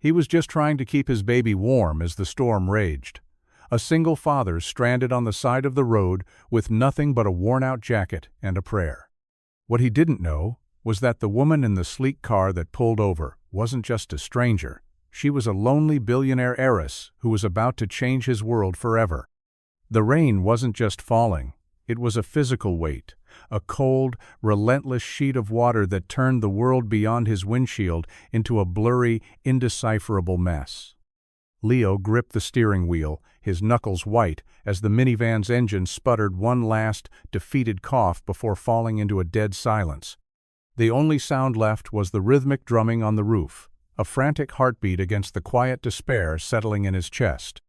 He was just trying to keep his baby warm as the storm raged. A single father stranded on the side of the road with nothing but a worn-out jacket and a prayer. What he didn't know was that the woman in the sleek car that pulled over wasn't just a stranger. She was a lonely billionaire heiress who was about to change his world forever. The rain wasn't just falling. It was a physical weight, a cold, relentless sheet of water that turned the world beyond his windshield into a blurry, indecipherable mess. Leo gripped the steering wheel, his knuckles white, as the minivan's engine sputtered one last, defeated cough before falling into a dead silence. The only sound left was the rhythmic drumming on the roof, a frantic heartbeat against the quiet despair settling in his chest.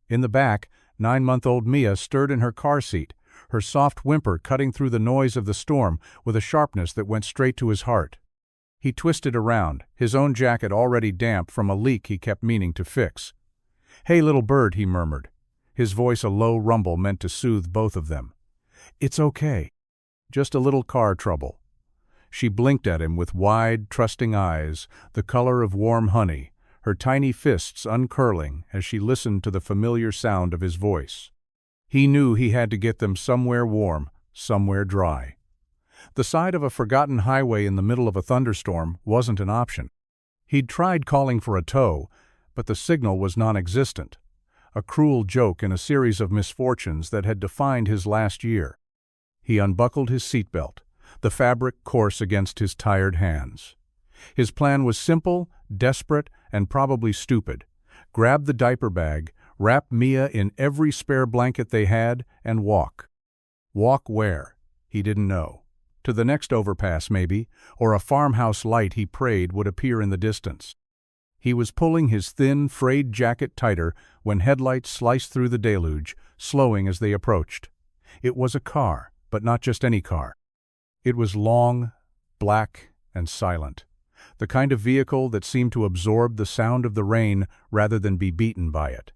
In the back, 9-month-old Mia stirred in her car seat, her soft whimper cutting through the noise of the storm with a sharpness that went straight to his heart. He twisted around, his own jacket already damp from a leak he kept meaning to fix. "Hey, little bird," he murmured, his voice a low rumble meant to soothe both of them. "It's okay. Just a little car trouble." She blinked at him with wide, trusting eyes, the color of warm honey, her tiny fists uncurling as she listened to the familiar sound of his voice. He knew he had to get them somewhere warm, somewhere dry. The side of a forgotten highway in the middle of a thunderstorm wasn't an option. He'd tried calling for a tow, but the signal was non-existent, a cruel joke in a series of misfortunes that had defined his last year. He unbuckled his seatbelt, the fabric coarse against his tired hands. His plan was simple, desperate, and probably stupid. Grab the diaper bag, wrap Mia in every spare blanket they had, and walk. Walk where? He didn't know. To the next overpass, maybe, or a farmhouse light he prayed would appear in the distance. He was pulling his thin, frayed jacket tighter when headlights sliced through the deluge, slowing as they approached. It was a car, but not just any car. It was long, black, and silent, the kind of vehicle that seemed to absorb the sound of the rain rather than be beaten by it.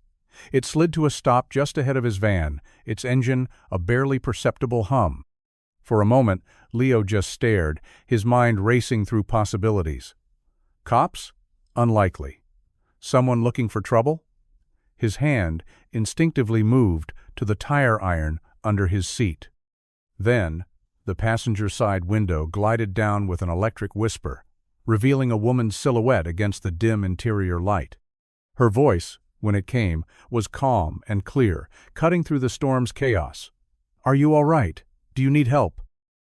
It slid to a stop just ahead of his van, its engine a barely perceptible hum. For a moment, Leo just stared, his mind racing through possibilities. Cops? Unlikely. Someone looking for trouble? His hand instinctively moved to the tire iron under his seat. Then, the passenger side window glided down with an electric whisper, revealing a woman's silhouette against the dim interior light. Her voice, when it came, was calm and clear, cutting through the storm's chaos. "Are you all right? Do you need help?"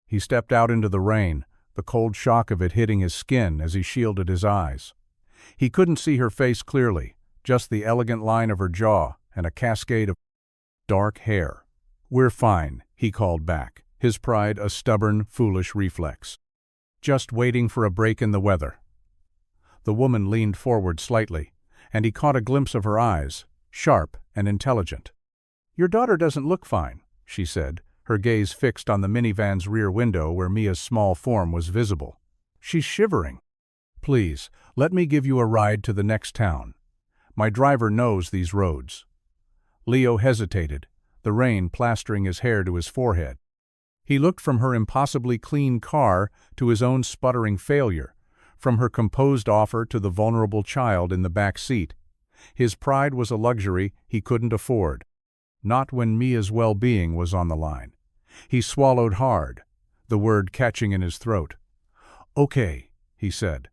He stepped out into the rain, the cold shock of it hitting his skin as he shielded his eyes. He couldn't see her face clearly, just the elegant line of her jaw and a cascade of dark hair. "We're fine," he called back, his pride a stubborn, foolish reflex. "Just waiting for a break in the weather." The woman leaned forward slightly, and he caught a glimpse of her eyes, sharp and intelligent. "Your daughter doesn't look fine," she said, her gaze fixed on the minivan's rear window where Mia's small form was visible. "She's shivering. Please, let me give you a ride to the next town. My driver knows these roads." Leo hesitated, the rain plastering his hair to his forehead. He looked from her impossibly clean car to his own sputtering failure, from her composed offer to the vulnerable child in the back seat. His pride was a luxury he couldn't afford. Not when Mia's well-being was on the line. He swallowed hard, the word catching in his throat. "Okay," he said,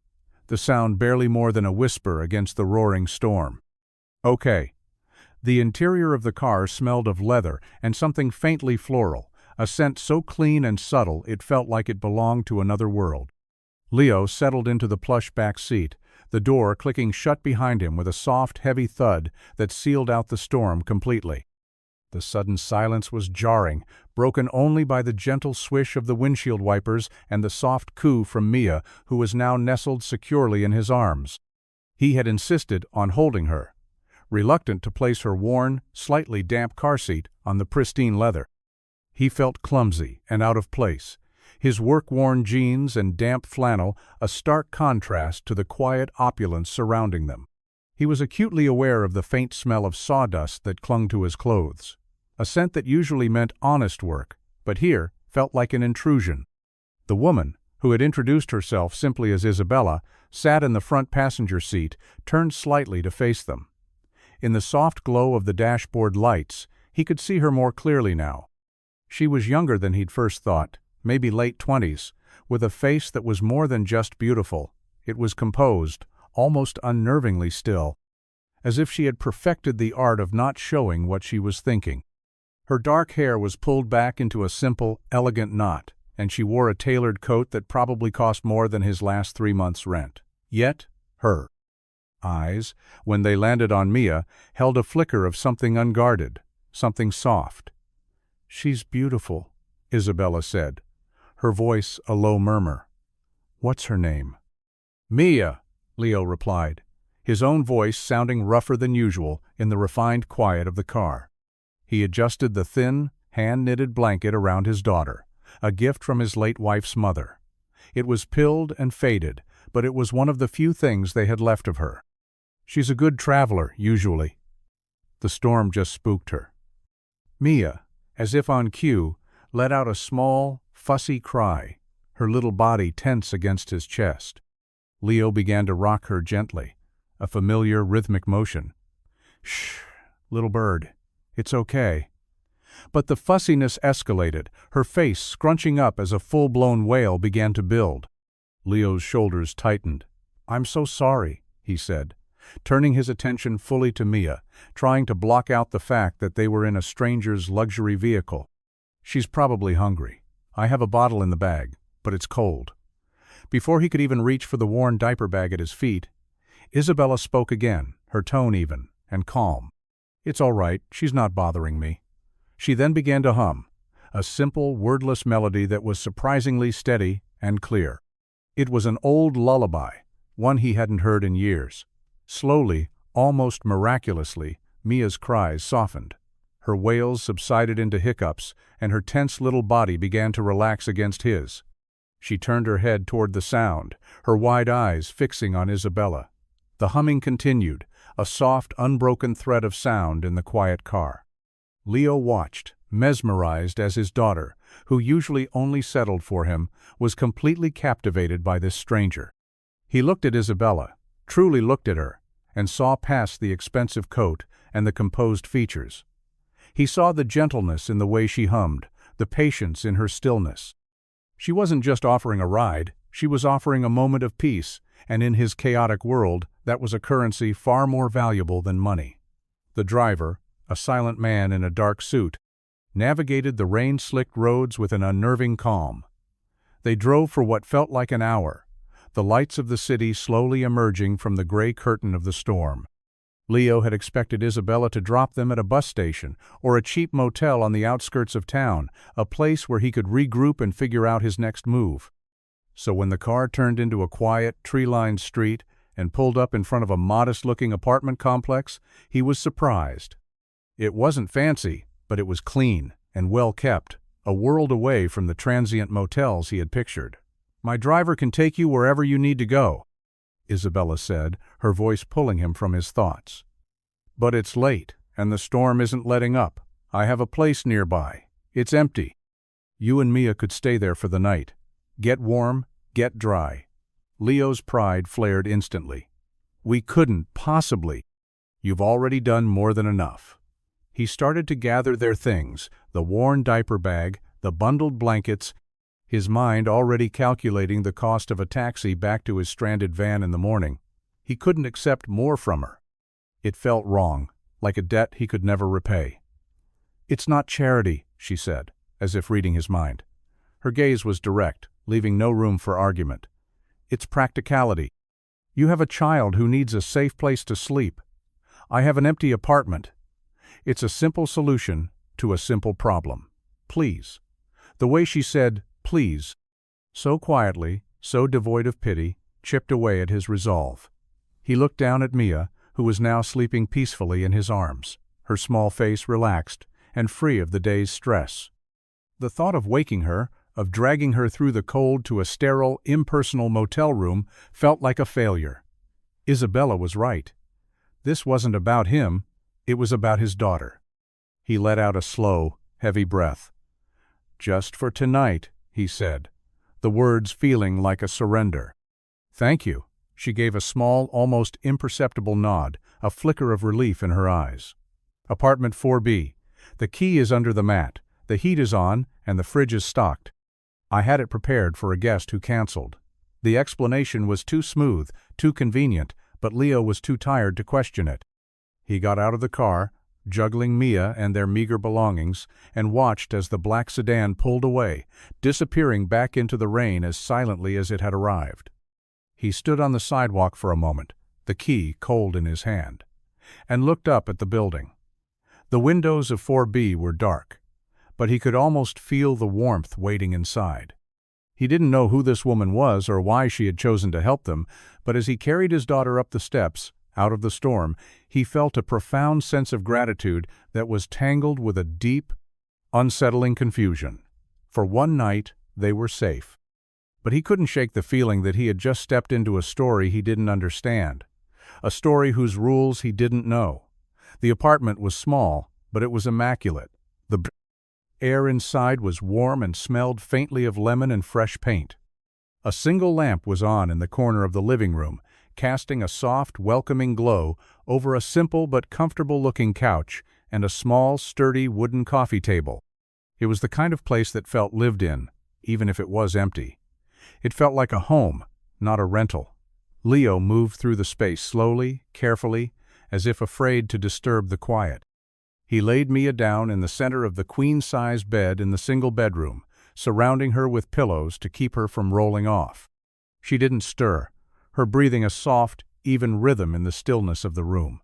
the sound barely more than a whisper against the roaring storm. "Okay." The interior of the car smelled of leather and something faintly floral, a scent so clean and subtle it felt like it belonged to another world. Leo settled into the plush back seat, the door clicking shut behind him with a soft, heavy thud that sealed out the storm completely. The sudden silence was jarring, broken only by the gentle swish of the windshield wipers and the soft coo from Mia, who was now nestled securely in his arms. He had insisted on holding her, reluctant to place her worn, slightly damp car seat on the pristine leather. He felt clumsy and out of place, his work-worn jeans and damp flannel a stark contrast to the quiet opulence surrounding them. He was acutely aware of the faint smell of sawdust that clung to his clothes, a scent that usually meant honest work, but here felt like an intrusion. The woman, who had introduced herself simply as Isabella, sat in the front passenger seat, turned slightly to face them. In the soft glow of the dashboard lights, he could see her more clearly now. She was younger than he'd first thought, maybe late 20s, with a face that was more than just beautiful. It was composed, almost unnervingly still, as if she had perfected the art of not showing what she was thinking. Her dark hair was pulled back into a simple, elegant knot, and she wore a tailored coat that probably cost more than his last 3 months' rent. Yet, her eyes, when they landed on Mia, held a flicker of something unguarded, something soft. "She's beautiful," Isabella said, her voice a low murmur. "What's her name?" "Mia," Leo replied, his own voice sounding rougher than usual in the refined quiet of the car. He adjusted the thin, hand-knitted blanket around his daughter, a gift from his late wife's mother. It was pilled and faded, but it was one of the few things they had left of her. "She's a good traveler, usually." The storm just spooked her. Mia, as if on cue, let out a small, fussy cry, her little body tense against his chest. Leo began to rock her gently, a familiar rhythmic motion. "Shh, little bird, it's okay." But the fussiness escalated, her face scrunching up as a full-blown wail began to build. Leo's shoulders tightened. "I'm so sorry," he said, turning his attention fully to Mia, trying to block out the fact that they were in a stranger's luxury vehicle. "She's probably hungry. I have a bottle in the bag, but it's cold." Before he could even reach for the worn diaper bag at his feet, Isabella spoke again, her tone even and calm. "It's all right, she's not bothering me." She then began to hum, a simple, wordless melody that was surprisingly steady and clear. It was an old lullaby, one he hadn't heard in years. Slowly, almost miraculously, Mia's cries softened. Her wails subsided into hiccups, and her tense little body began to relax against his. She turned her head toward the sound, her wide eyes fixing on Isabella. The humming continued, a soft, unbroken thread of sound in the quiet car. Leo watched, mesmerized as his daughter, who usually only settled for him, was completely captivated by this stranger. He looked at Isabella, truly looked at her, and saw past the expensive coat and the composed features. He saw the gentleness in the way she hummed, the patience in her stillness. She wasn't just offering a ride, she was offering a moment of peace, and in his chaotic world, that was a currency far more valuable than money. The driver, a silent man in a dark suit, navigated the rain-slicked roads with an unnerving calm. They drove for what felt like an hour, the lights of the city slowly emerging from the gray curtain of the storm. Leo had expected Isabella to drop them at a bus station or a cheap motel on the outskirts of town, a place where he could regroup and figure out his next move. So when the car turned into a quiet, tree-lined street and pulled up in front of a modest-looking apartment complex, he was surprised. It wasn't fancy, but it was clean and well-kept, a world away from the transient motels he had pictured. "My driver can take you wherever you need to go," Isabella said, her voice pulling him from his thoughts. "But it's late, and the storm isn't letting up. I have a place nearby. It's empty. You and Mia could stay there for the night. Get warm, get dry." Leo's pride flared instantly. "We couldn't possibly." "You've already done more than enough." He started to gather their things, the worn diaper bag, the bundled blankets, his mind already calculating the cost of a taxi back to his stranded van in the morning. He couldn't accept more from her. It felt wrong, like a debt he could never repay. "It's not charity," she said, as if reading his mind. Her gaze was direct, leaving no room for argument. "It's practicality. You have a child who needs a safe place to sleep. I have an empty apartment. It's a simple solution to a simple problem. Please." The way she said, "please," so quietly, so devoid of pity, chipped away at his resolve. He looked down at Mia, who was now sleeping peacefully in his arms, her small face relaxed and free of the day's stress. The thought of waking her, of dragging her through the cold to a sterile, impersonal motel room, felt like a failure. Isabella was right. This wasn't about him, it was about his daughter. He let out a slow, heavy breath. "Just for tonight," he said, the words feeling like a surrender. "Thank you," She gave a small, almost imperceptible nod, a flicker of relief in her eyes. Apartment 4B. The key is under the mat, the heat is on, and the fridge is stocked. I had it prepared for a guest who canceled. The explanation was too smooth, too convenient, but Leo was too tired to question it. He got out of the car, juggling Mia and their meager belongings, and watched as the black sedan pulled away, disappearing back into the rain as silently as it had arrived. He stood on the sidewalk for a moment, the key cold in his hand, and looked up at the building. The windows of 4B were dark, but he could almost feel the warmth waiting inside. He didn't know who this woman was or why she had chosen to help them, but as he carried his daughter up the steps, out of the storm, he felt a profound sense of gratitude that was tangled with a deep, unsettling confusion. For one night, they were safe. But he couldn't shake the feeling that he had just stepped into a story he didn't understand, a story whose rules he didn't know. The apartment was small, but it was immaculate. The air inside was warm and smelled faintly of lemon and fresh paint. A single lamp was on in the corner of the living room, casting a soft, welcoming glow over a simple but comfortable-looking couch and a small, sturdy wooden coffee table. It was the kind of place that felt lived in, even if it was empty. It felt like a home, not a rental. Leo moved through the space slowly, carefully, as if afraid to disturb the quiet. He laid Mia down in the center of the queen-size bed in the single bedroom, surrounding her with pillows to keep her from rolling off. She didn't stir, her breathing a soft, even rhythm in the stillness of the room.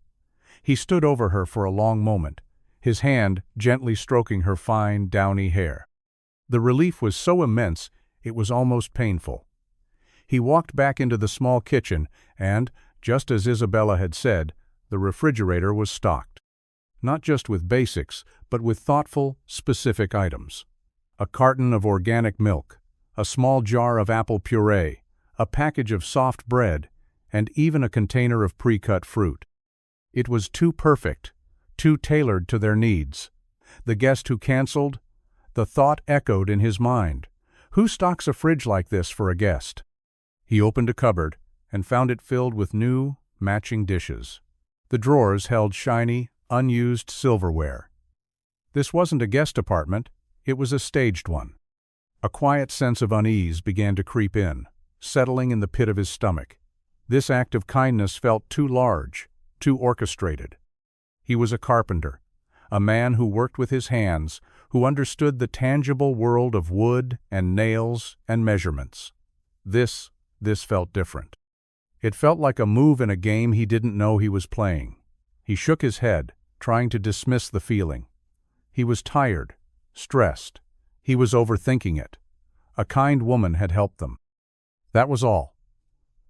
He stood over her for a long moment, his hand gently stroking her fine, downy hair. The relief was so immense, it was almost painful. He walked back into the small kitchen and, just as Isabella had said, the refrigerator was stocked. Not just with basics, but with thoughtful, specific items. A carton of organic milk, a small jar of apple puree, a package of soft bread, and even a container of pre-cut fruit. It was too perfect, too tailored to their needs. The guest who canceled? The thought echoed in his mind. Who stocks a fridge like this for a guest? He opened a cupboard and found it filled with new, matching dishes. The drawers held shiny, unused silverware. This wasn't a guest apartment, it was a staged one. A quiet sense of unease began to creep in, settling in the pit of his stomach. This act of kindness felt too large, too orchestrated. He was a carpenter, a man who worked with his hands, who understood the tangible world of wood and nails and measurements. This felt different. It felt like a move in a game he didn't know he was playing. He shook his head, trying to dismiss the feeling. He was tired, stressed. He was overthinking it. A kind woman had helped them. That was all.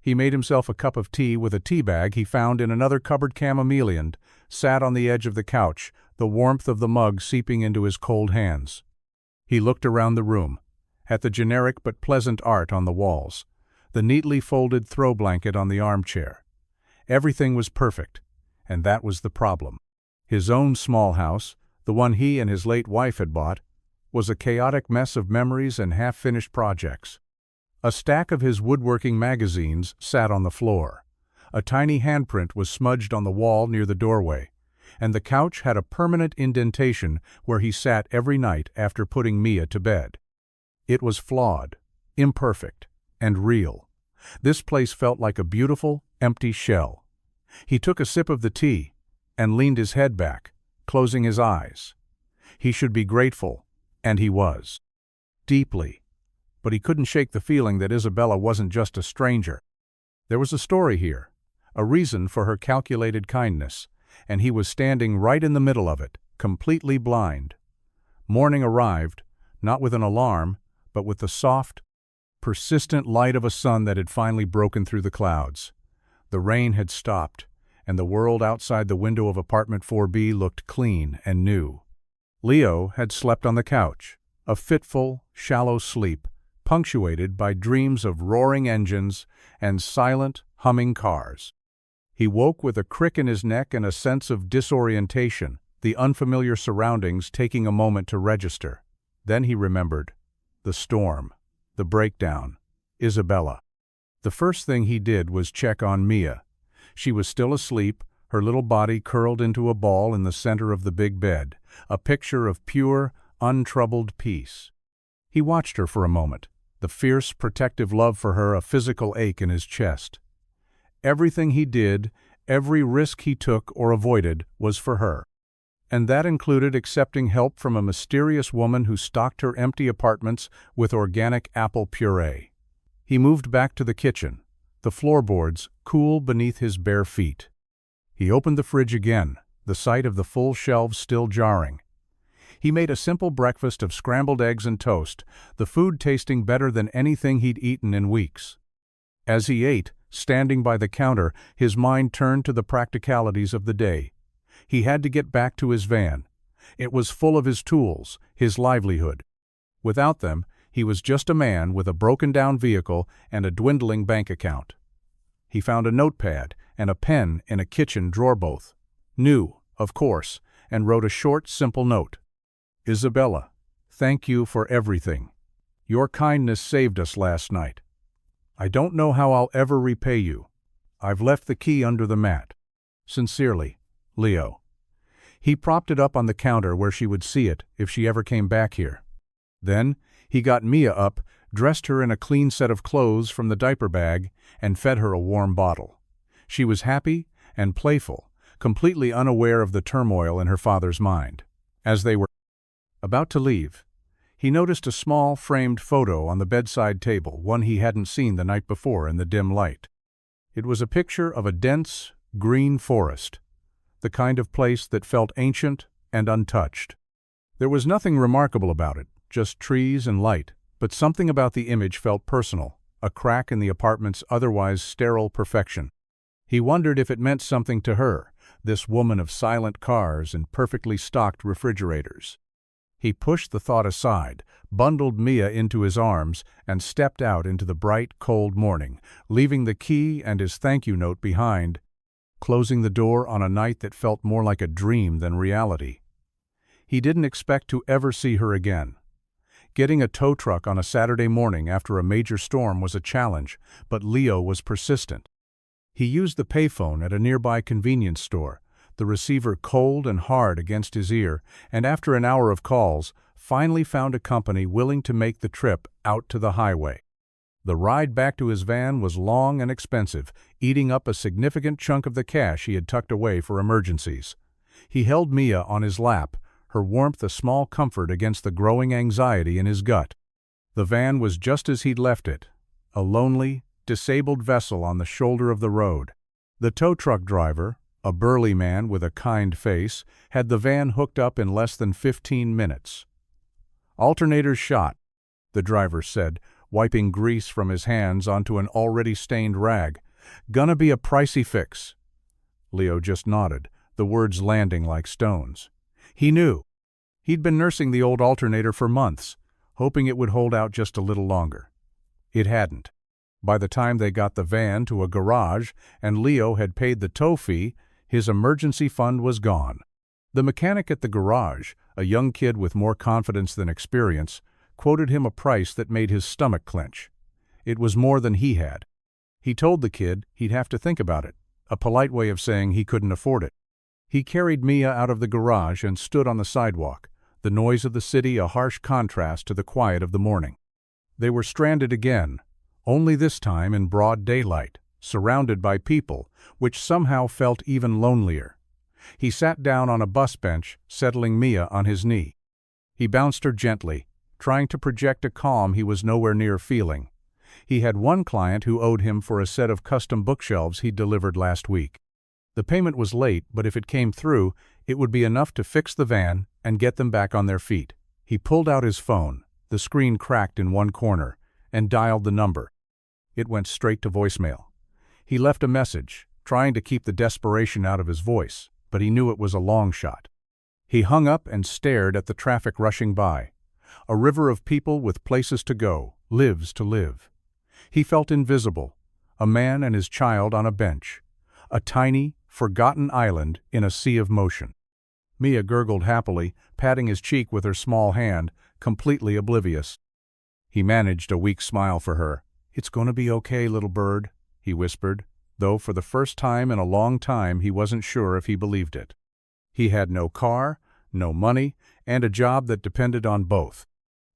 He made himself a cup of tea with a tea bag he found in another cupboard chamomile, sat on the edge of the couch, the warmth of the mug seeping into his cold hands. He looked around the room, at the generic but pleasant art on the walls, the neatly folded throw blanket on the armchair. Everything was perfect, and that was the problem. His own small house, the one he and his late wife had bought, was a chaotic mess of memories and half-finished projects. A stack of his woodworking magazines sat on the floor. A tiny handprint was smudged on the wall near the doorway, and the couch had a permanent indentation where he sat every night after putting Mia to bed. It was flawed, imperfect, and real. This place felt like a beautiful, empty shell. He took a sip of the tea and leaned his head back, closing his eyes. He should be grateful, and he was. Deeply. But he couldn't shake the feeling that Isabella wasn't just a stranger. There was a story here, a reason for her calculated kindness, and he was standing right in the middle of it, completely blind. Morning arrived, not with an alarm, but with the soft, persistent light of a sun that had finally broken through the clouds. The rain had stopped, and the world outside the window of apartment 4B looked clean and new. Leo had slept on the couch, a fitful, shallow sleep, punctuated by dreams of roaring engines and silent, humming cars. He woke with a crick in his neck and a sense of disorientation, the unfamiliar surroundings taking a moment to register. Then he remembered. The storm. The breakdown. Isabella. The first thing he did was check on Mia. She was still asleep, her little body curled into a ball in the center of the big bed, a picture of pure, untroubled peace. He watched her for a moment, the fierce, protective love for her a physical ache in his chest. Everything he did, every risk he took or avoided, was for her. And that included accepting help from a mysterious woman who stocked her empty apartments with organic apple puree. He moved back to the kitchen, the floorboards cool beneath his bare feet. He opened the fridge again, the sight of the full shelves still jarring. He made a simple breakfast of scrambled eggs and toast, the food tasting better than anything he'd eaten in weeks. As he ate, standing by the counter, his mind turned to the practicalities of the day. He had to get back to his van. It was full of his tools, his livelihood. Without them, he was just a man with a broken-down vehicle and a dwindling bank account. He found a notepad and a pen in a kitchen drawer, both new, of course, and wrote a short, simple note. "Isabella, thank you for everything. Your kindness saved us last night. I don't know how I'll ever repay you. I've left the key under the mat. Sincerely, Leo." He propped it up on the counter where she would see it if she ever came back here. Then, he got Mia up, dressed her in a clean set of clothes from the diaper bag, and fed her a warm bottle. She was happy and playful, completely unaware of the turmoil in her father's mind. As they were about to leave, he noticed a small, framed photo on the bedside table, one he hadn't seen the night before in the dim light. It was a picture of a dense, green forest, the kind of place that felt ancient and untouched. There was nothing remarkable about it, just trees and light, but something about the image felt personal, a crack in the apartment's otherwise sterile perfection. He wondered if it meant something to her, this woman of silent cars and perfectly stocked refrigerators. He pushed the thought aside, bundled Mia into his arms, and stepped out into the bright, cold morning, leaving the key and his thank you note behind, closing the door on a night that felt more like a dream than reality. He didn't expect to ever see her again. Getting a tow truck on a Saturday morning after a major storm was a challenge, but Leo was persistent. He used the payphone at a nearby convenience store, the receiver cold and hard against his ear, and after an hour of calls, finally found a company willing to make the trip out to the highway. The ride back to his van was long and expensive, eating up a significant chunk of the cash he had tucked away for emergencies. He held Mia on his lap, her warmth a small comfort against the growing anxiety in his gut. The van was just as he'd left it, a lonely, disabled vessel on the shoulder of the road. The tow truck driver, a burly man with a kind face, had the van hooked up in less than 15 minutes. "Alternators shot," the driver said, wiping grease from his hands onto an already stained rag. "Gonna be a pricey fix." Leo just nodded, the words landing like stones. He knew. He'd been nursing the old alternator for months, hoping it would hold out just a little longer. It hadn't. By the time they got the van to a garage and Leo had paid the tow fee, his emergency fund was gone. The mechanic at the garage, a young kid with more confidence than experience, quoted him a price that made his stomach clench. It was more than he had. He told the kid he'd have to think about it, a polite way of saying he couldn't afford it. He carried Mia out of the garage and stood on the sidewalk, the noise of the city a harsh contrast to the quiet of the morning. They were stranded again, only this time in broad daylight, surrounded by people, which somehow felt even lonelier. He sat down on a bus bench, settling Mia on his knee. He bounced her gently, trying to project a calm he was nowhere near feeling. He had one client who owed him for a set of custom bookshelves he'd delivered last week. The payment was late, but if it came through, it would be enough to fix the van and get them back on their feet. He pulled out his phone, the screen cracked in one corner, and dialed the number. It went straight to voicemail. He left a message, trying to keep the desperation out of his voice, but he knew it was a long shot. He hung up and stared at the traffic rushing by. A river of people with places to go, lives to live. He felt invisible, a man and his child on a bench, a tiny, forgotten island in a sea of motion. Mia gurgled happily, patting his cheek with her small hand, completely oblivious. He managed a weak smile for her. "It's going to be okay, little bird," he whispered, though for the first time in a long time he wasn't sure if he believed it. He had no car, no money, and a job that depended on both.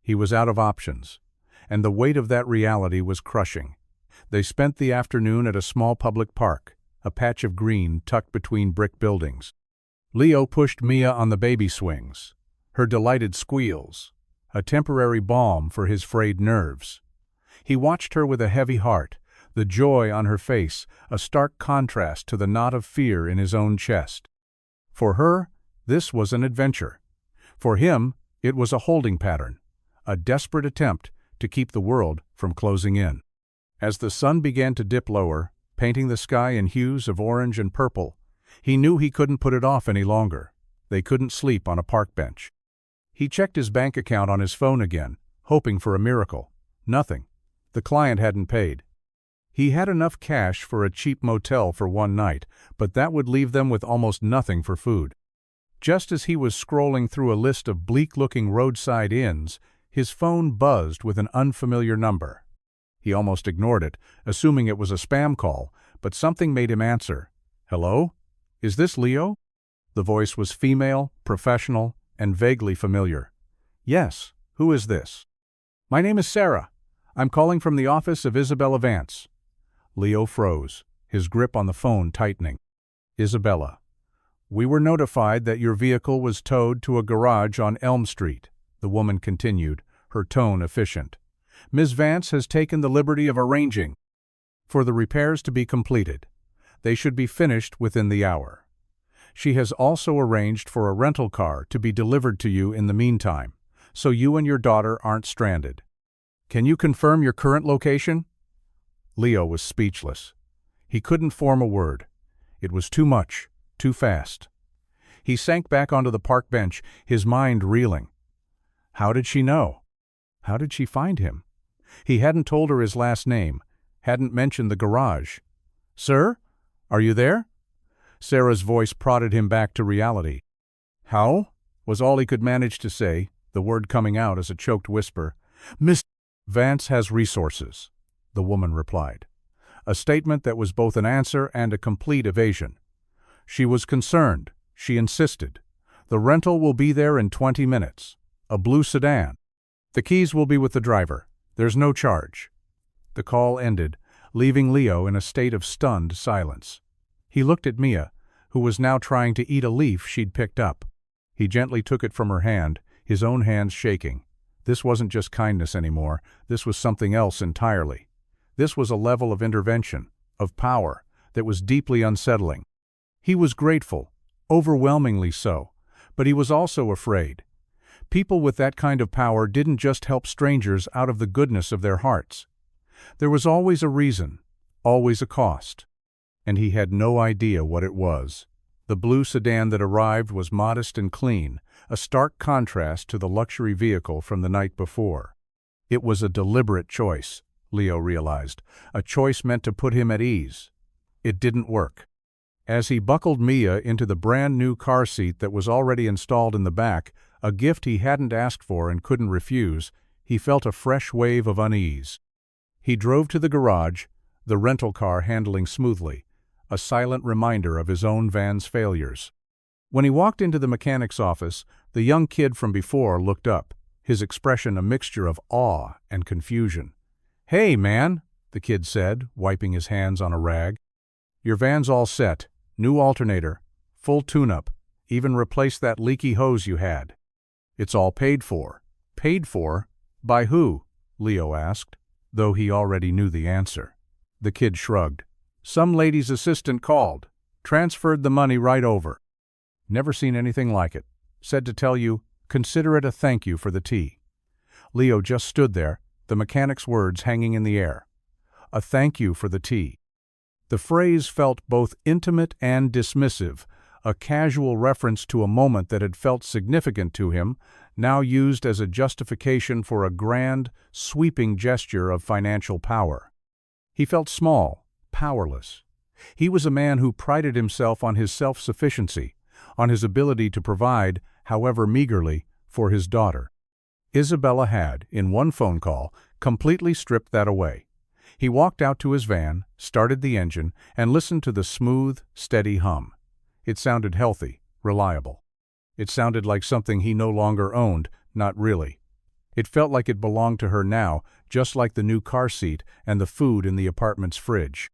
He was out of options, and the weight of that reality was crushing. They spent the afternoon at a small public park, a patch of green tucked between brick buildings. Leo pushed Mia on the baby swings, her delighted squeals, a temporary balm for his frayed nerves. He watched her with a heavy heart, the joy on her face a stark contrast to the knot of fear in his own chest. For her, this was an adventure. For him, it was a holding pattern, a desperate attempt to keep the world from closing in. As the sun began to dip lower, painting the sky in hues of orange and purple, he knew he couldn't put it off any longer. They couldn't sleep on a park bench. He checked his bank account on his phone again, hoping for a miracle. Nothing. The client hadn't paid. He had enough cash for a cheap motel for one night, but that would leave them with almost nothing for food. Just as he was scrolling through a list of bleak-looking roadside inns, his phone buzzed with an unfamiliar number. He almost ignored it, assuming it was a spam call, but something made him answer. "Hello? Is this Leo?" The voice was female, professional, and vaguely familiar. "Yes, who is this?" "My name is Sarah. I'm calling from the office of Isabella Vance." Leo froze, his grip on the phone tightening. "Isabella, we were notified that your vehicle was towed to a garage on Elm Street," the woman continued, her tone efficient. "Ms. Vance has taken the liberty of arranging for the repairs to be completed. They should be finished within the hour. She has also arranged for a rental car to be delivered to you in the meantime, so you and your daughter aren't stranded. Can you confirm your current location?" Leo was speechless. He couldn't form a word. It was too much, too fast. He sank back onto the park bench, his mind reeling. How did she know? How did she find him? He hadn't told her his last name, hadn't mentioned the garage. "Sir? Are you there?" Sarah's voice prodded him back to reality. "How?" was all he could manage to say, the word coming out as a choked whisper. "Miss Vance has resources," the woman replied. A statement that was both an answer and a complete evasion. She was concerned. She insisted. "The rental will be there in 20 minutes. A blue sedan. The keys will be with the driver. There's no charge." The call ended, leaving Leo in a state of stunned silence. He looked at Mia, who was now trying to eat a leaf she'd picked up. He gently took it from her hand, his own hands shaking. This wasn't just kindness anymore. This was something else entirely. This was a level of intervention, of power, that was deeply unsettling. He was grateful, overwhelmingly so, but he was also afraid. People with that kind of power didn't just help strangers out of the goodness of their hearts. There was always a reason, always a cost. And he had no idea what it was. The blue sedan that arrived was modest and clean, a stark contrast to the luxury vehicle from the night before. It was a deliberate choice, Leo realized, a choice meant to put him at ease. It didn't work. As he buckled Mia into the brand-new car seat that was already installed in the back, a gift he hadn't asked for and couldn't refuse, he felt a fresh wave of unease. He drove to the garage, the rental car handling smoothly, a silent reminder of his own van's failures. When he walked into the mechanic's office, the young kid from before looked up, his expression a mixture of awe and confusion. "Hey, man," the kid said, wiping his hands on a rag. "Your van's all set, new alternator, full tune-up, even replaced that leaky hose you had." "It's all paid for." "Paid for? By who?" Leo asked, though he already knew the answer. The kid shrugged. "Some lady's assistant called, transferred the money right over. Never seen anything like it. Said to tell you, consider it a thank you for the tea." Leo just stood there, the mechanic's words hanging in the air. A thank you for the tea. The phrase felt both intimate and dismissive, a casual reference to a moment that had felt significant to him, now used as a justification for a grand, sweeping gesture of financial power. He felt small, powerless. He was a man who prided himself on his self-sufficiency, on his ability to provide, however meagerly, for his daughter. Isabella had, in one phone call, completely stripped that away. He walked out to his van, started the engine, and listened to the smooth, steady hum. It sounded healthy, reliable. It sounded like something he no longer owned, not really. It felt like it belonged to her now, just like the new car seat and the food in the apartment's fridge.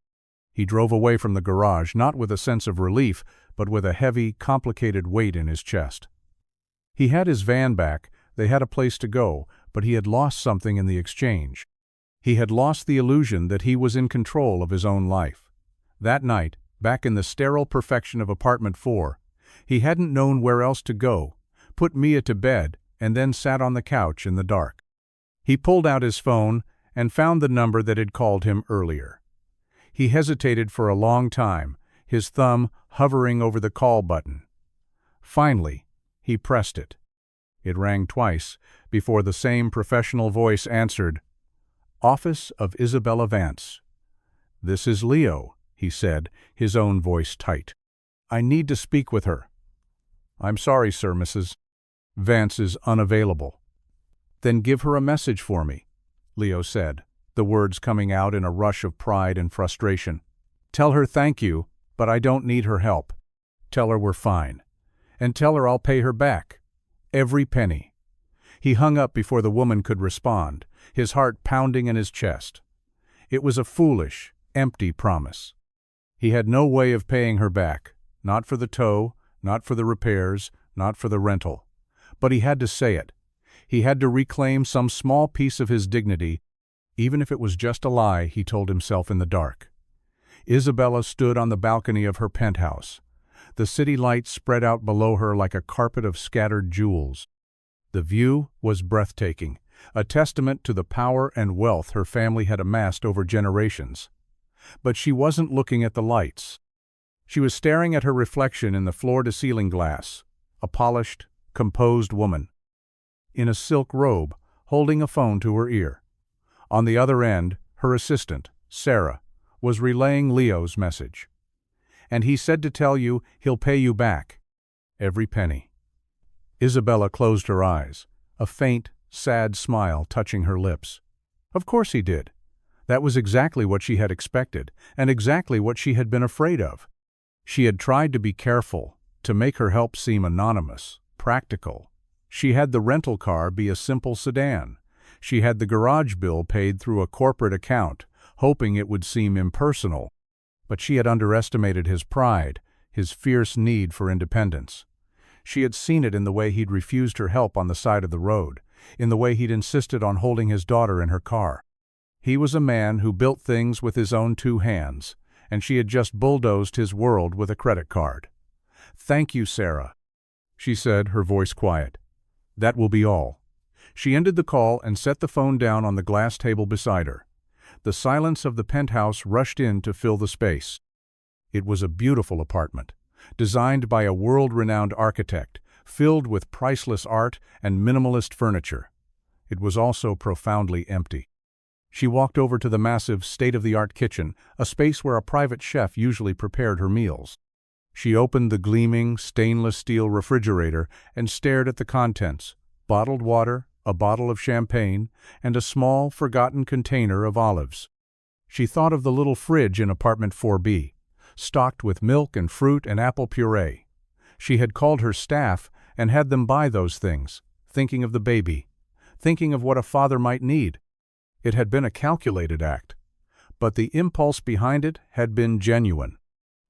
He drove away from the garage not with a sense of relief, but with a heavy, complicated weight in his chest. He had his van back, they had a place to go, but he had lost something in the exchange. He had lost the illusion that he was in control of his own life. That night, back in the sterile perfection of apartment 4, he hadn't known where else to go, put Mia to bed, and then sat on the couch in the dark. He pulled out his phone and found the number that had called him earlier. He hesitated for a long time, his thumb hovering over the call button. Finally, he pressed it. It rang twice before the same professional voice answered, "Office of Isabella Vance." "This is Leo," he said, his own voice tight. "I need to speak with her." "I'm sorry, sir, Mrs. Vance is unavailable." "Then give her a message for me," Leo said, the words coming out in a rush of pride and frustration. "Tell her thank you, but I don't need her help. Tell her we're fine. And tell her I'll pay her back. Every penny." He hung up before the woman could respond, his heart pounding in his chest. It was a foolish, empty promise. He had no way of paying her back, not for the tow, not for the repairs, not for the rental. But he had to say it. He had to reclaim some small piece of his dignity, even if it was just a lie, he told himself in the dark. Isabella stood on the balcony of her penthouse. The city lights spread out below her like a carpet of scattered jewels. The view was breathtaking, a testament to the power and wealth her family had amassed over generations. But she wasn't looking at the lights. She was staring at her reflection in the floor-to-ceiling glass, a polished, composed woman, in a silk robe, holding a phone to her ear. On the other end, her assistant, Sarah, was relaying Leo's message. "And he said to tell you he'll pay you back. Every penny." Isabella closed her eyes, a faint, sad smile touching her lips. Of course he did. That was exactly what she had expected, and exactly what she had been afraid of. She had tried to be careful, to make her help seem anonymous, practical. She had the rental car be a simple sedan. She had the garage bill paid through a corporate account, hoping it would seem impersonal. But she had underestimated his pride, his fierce need for independence. She had seen it in the way he'd refused her help on the side of the road, in the way he'd insisted on holding his daughter in her car. He was a man who built things with his own 2 hands, and she had just bulldozed his world with a credit card. "Thank you, Sarah," she said, her voice quiet. "That will be all." She ended the call and set the phone down on the glass table beside her. The silence of the penthouse rushed in to fill the space. It was a beautiful apartment, designed by a world-renowned architect, filled with priceless art and minimalist furniture. It was also profoundly empty. She walked over to the massive, state-of-the-art kitchen, a space where a private chef usually prepared her meals. She opened the gleaming, stainless steel refrigerator and stared at the contents: bottled water, a bottle of champagne, and a small, forgotten container of olives. She thought of the little fridge in apartment 4B, stocked with milk and fruit and apple puree. She had called her staff and had them buy those things, thinking of the baby, thinking of what a father might need. It had been a calculated act, but the impulse behind it had been genuine.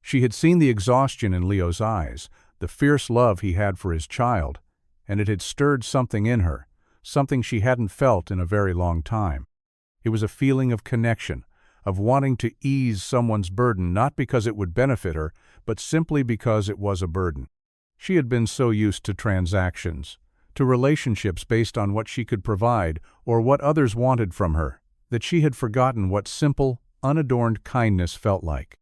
She had seen the exhaustion in Leo's eyes, the fierce love he had for his child, and it had stirred something in her, something she hadn't felt in a very long time. It was a feeling of connection, of wanting to ease someone's burden not because it would benefit her, but simply because it was a burden. She had been so used to transactions, to relationships based on what she could provide or what others wanted from her, that she had forgotten what simple, unadorned kindness felt like.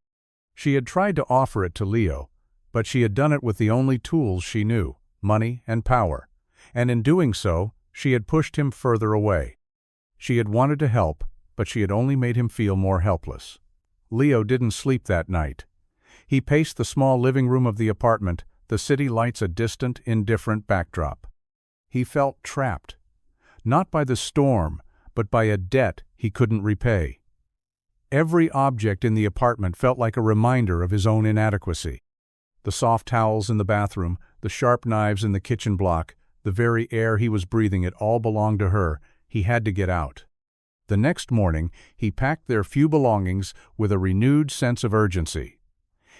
She had tried to offer it to Leo, but she had done it with the only tools she knew, money and power, and in doing so, she had pushed him further away. She had wanted to help, but she had only made him feel more helpless. Leo didn't sleep that night. He paced the small living room of the apartment, the city lights a distant, indifferent backdrop. He felt trapped, not by the storm, but by a debt he couldn't repay. Every object in the apartment felt like a reminder of his own inadequacy. The soft towels in the bathroom, the sharp knives in the kitchen block, the very air he was breathing, it all belonged to her. He had to get out. The next morning, he packed their few belongings with a renewed sense of urgency.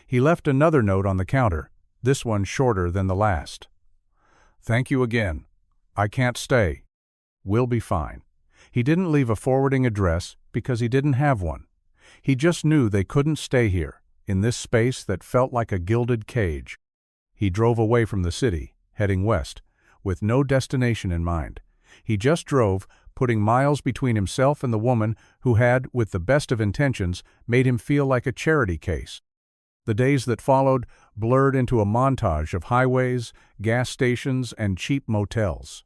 He left another note on the counter, this one shorter than the last. "Thank you again. I can't stay. We'll be fine." He didn't leave a forwarding address because he didn't have one. He just knew they couldn't stay here, in this space that felt like a gilded cage. He drove away from the city, heading west, with no destination in mind. He just drove, putting miles between himself and the woman who had, with the best of intentions, made him feel like a charity case. The days that followed blurred into a montage of highways, gas stations, and cheap motels.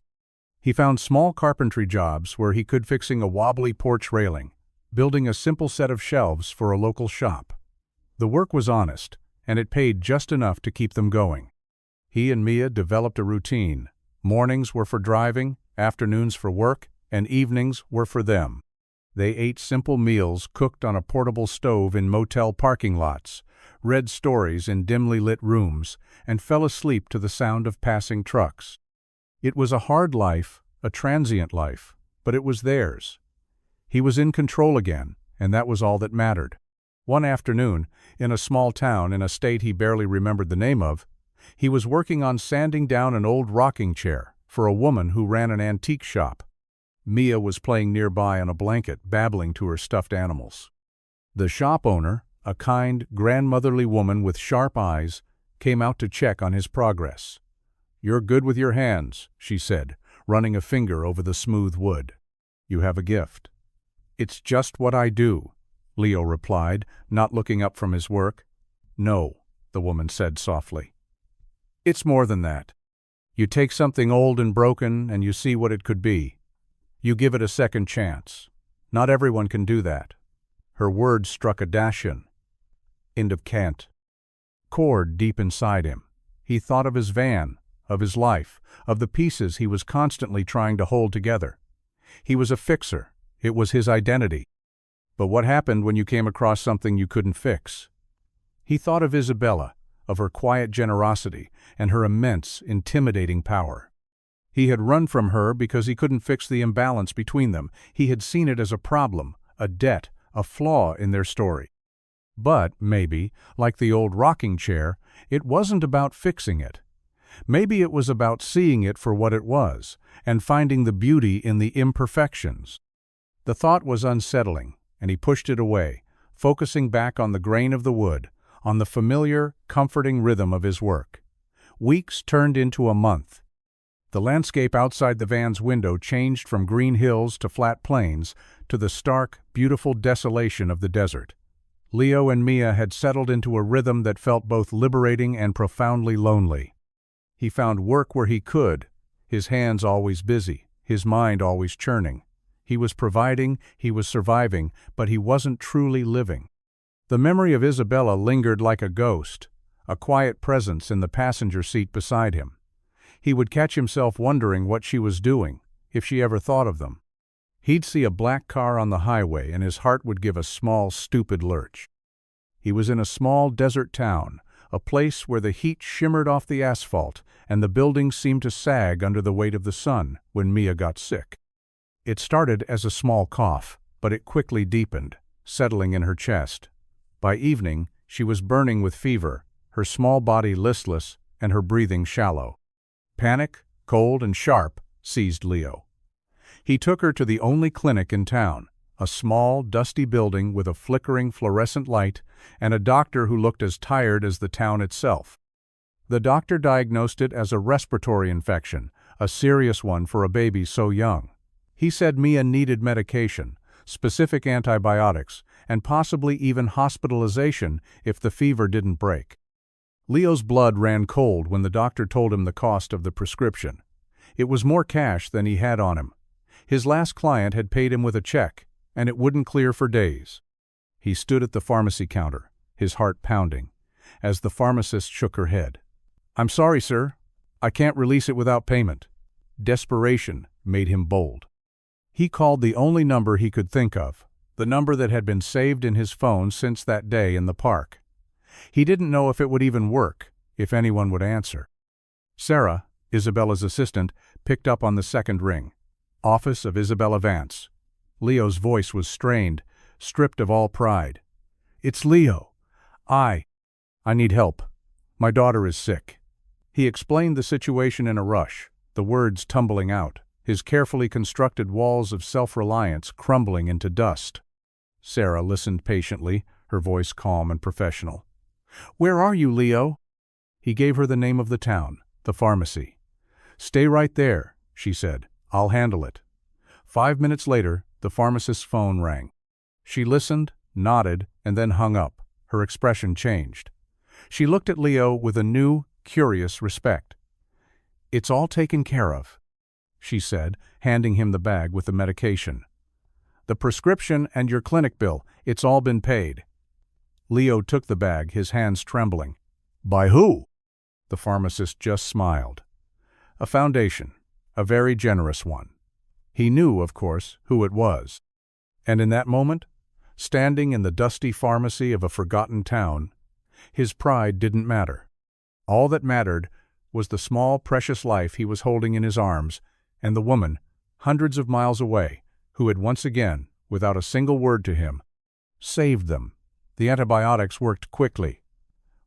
He found small carpentry jobs where he could fixing a wobbly porch railing, building a simple set of shelves for a local shop. The work was honest, and it paid just enough to keep them going. He and Mia developed a routine. Mornings were for driving, afternoons for work, and evenings were for them. They ate simple meals cooked on a portable stove in motel parking lots, read stories in dimly lit rooms, and fell asleep to the sound of passing trucks. It was a hard life, a transient life, but it was theirs. He was in control again, and that was all that mattered. One afternoon, in a small town in a state he barely remembered the name of, he was working on sanding down an old rocking chair for a woman who ran an antique shop. Mia was playing nearby on a blanket, babbling to her stuffed animals. The shop owner, a kind, grandmotherly woman with sharp eyes, came out to check on his progress. "You're good with your hands," she said, running a finger over the smooth wood. "You have a gift." "It's just what I do," Leo replied, not looking up from his work. "No," the woman said softly. "It's more than that. You take something old and broken and you see what it could be. You give it a second chance. Not everyone can do that." Her words struck a dash in. End of can't. Chord deep inside him. He thought of his van, of his life, of the pieces he was constantly trying to hold together. He was a fixer. It was his identity. But what happened when you came across something you couldn't fix? He thought of Isabella, of her quiet generosity and her immense, intimidating power. He had run from her because he couldn't fix the imbalance between them. He had seen it as a problem, a debt, a flaw in their story. But, maybe, like the old rocking chair, it wasn't about fixing it. Maybe it was about seeing it for what it was, and finding the beauty in the imperfections. The thought was unsettling, and he pushed it away, focusing back on the grain of the wood, on the familiar, comforting rhythm of his work. Weeks turned into a month. The landscape outside the van's window changed from green hills to flat plains to the stark, beautiful desolation of the desert. Leo and Mia had settled into a rhythm that felt both liberating and profoundly lonely. He found work where he could, his hands always busy, his mind always churning. He was providing, he was surviving, but he wasn't truly living. The memory of Isabella lingered like a ghost, a quiet presence in the passenger seat beside him. He would catch himself wondering what she was doing, if she ever thought of them. He'd see a black car on the highway and his heart would give a small, stupid lurch. He was in a small desert town, a place where the heat shimmered off the asphalt and the buildings seemed to sag under the weight of the sun when Mia got sick. It started as a small cough, but it quickly deepened, settling in her chest. By evening, she was burning with fever, her small body listless and her breathing shallow. Panic, cold and sharp, seized Leo. He took her to the only clinic in town, a small, dusty building with a flickering fluorescent light and a doctor who looked as tired as the town itself. The doctor diagnosed it as a respiratory infection, a serious one for a baby so young. He said Mia needed medication, specific antibiotics, and possibly even hospitalization if the fever didn't break. Leo's blood ran cold when the doctor told him the cost of the prescription. It was more cash than he had on him. His last client had paid him with a check, and it wouldn't clear for days. He stood at the pharmacy counter, his heart pounding, as the pharmacist shook her head. "I'm sorry, sir. I can't release it without payment." Desperation made him bold. He called the only number he could think of, the number that had been saved in his phone since that day in the park. He didn't know if it would even work, if anyone would answer. Sarah, Isabella's assistant, picked up on the second ring. Office of Isabella Vance. Leo's voice was strained, stripped of all pride. "It's Leo. I need help. My daughter is sick." He explained the situation in a rush, the words tumbling out, his carefully constructed walls of self-reliance crumbling into dust. Sarah listened patiently, her voice calm and professional. "Where are you, Leo?" He gave her the name of the town, the pharmacy. "Stay right there," she said. "I'll handle it." 5 minutes later, the pharmacist's phone rang. She listened, nodded, and then hung up. Her expression changed. She looked at Leo with a new, curious respect. "It's all taken care of," she said, handing him the bag with the medication. "The prescription and your clinic bill, it's all been paid." Leo took the bag, his hands trembling. "By who?" The pharmacist just smiled. "A foundation, a very generous one." He knew, of course, who it was. And in that moment, standing in the dusty pharmacy of a forgotten town, his pride didn't matter. All that mattered was the small, precious life he was holding in his arms, and the woman, hundreds of miles away, who had once again, without a single word to him, saved them. The antibiotics worked quickly.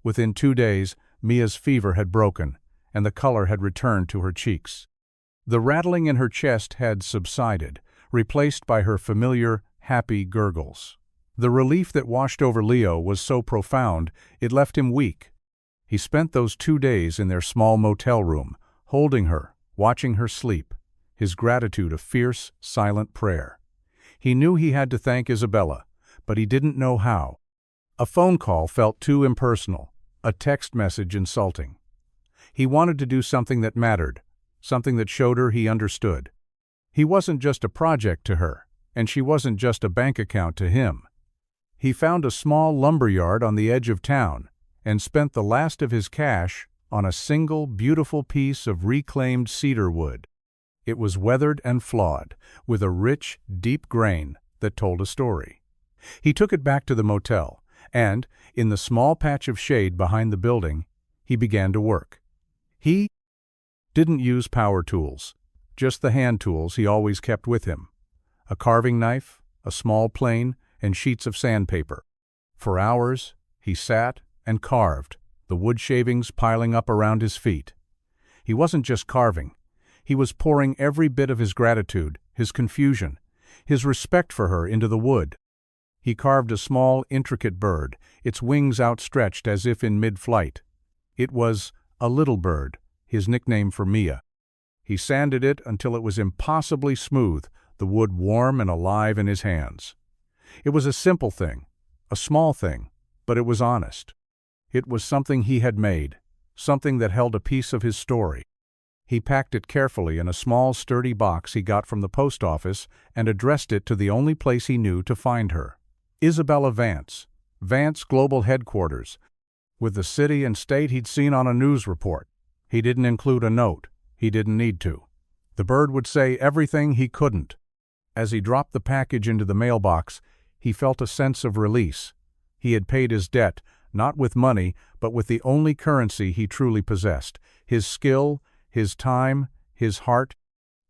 Within 2 days, Mia's fever had broken, and the color had returned to her cheeks. The rattling in her chest had subsided, replaced by her familiar, happy gurgles. The relief that washed over Leo was so profound, it left him weak. He spent those 2 days in their small motel room, holding her, watching her sleep, his gratitude a fierce, silent prayer. He knew he had to thank Isabella, but he didn't know how. A phone call felt too impersonal, a text message insulting. He wanted to do something that mattered, something that showed her he understood. He wasn't just a project to her, and she wasn't just a bank account to him. He found a small lumber yard on the edge of town and spent the last of his cash on a single beautiful piece of reclaimed cedar wood. It was weathered and flawed, with a rich, deep grain that told a story. He took it back to the motel, and, in the small patch of shade behind the building, he began to work. He didn't use power tools, just the hand tools he always kept with him. A carving knife, a small plane, and sheets of sandpaper. For hours, he sat and carved, the wood shavings piling up around his feet. He wasn't just carving. He was pouring every bit of his gratitude, his confusion, his respect for her into the wood. He carved a small, intricate bird, its wings outstretched as if in mid-flight. It was a little bird, his nickname for Mia. He sanded it until it was impossibly smooth, the wood warm and alive in his hands. It was a simple thing, a small thing, but it was honest. It was something he had made, something that held a piece of his story. He packed it carefully in a small, sturdy box he got from the post office and addressed it to the only place he knew to find her. Isabella Vance, Vance Global Headquarters, with the city and state he'd seen on a news report. He didn't include a note. He didn't need to. The bird would say everything he couldn't. As he dropped the package into the mailbox, he felt a sense of release. He had paid his debt, not with money, but with the only currency he truly possessed, his skill, his time, his heart.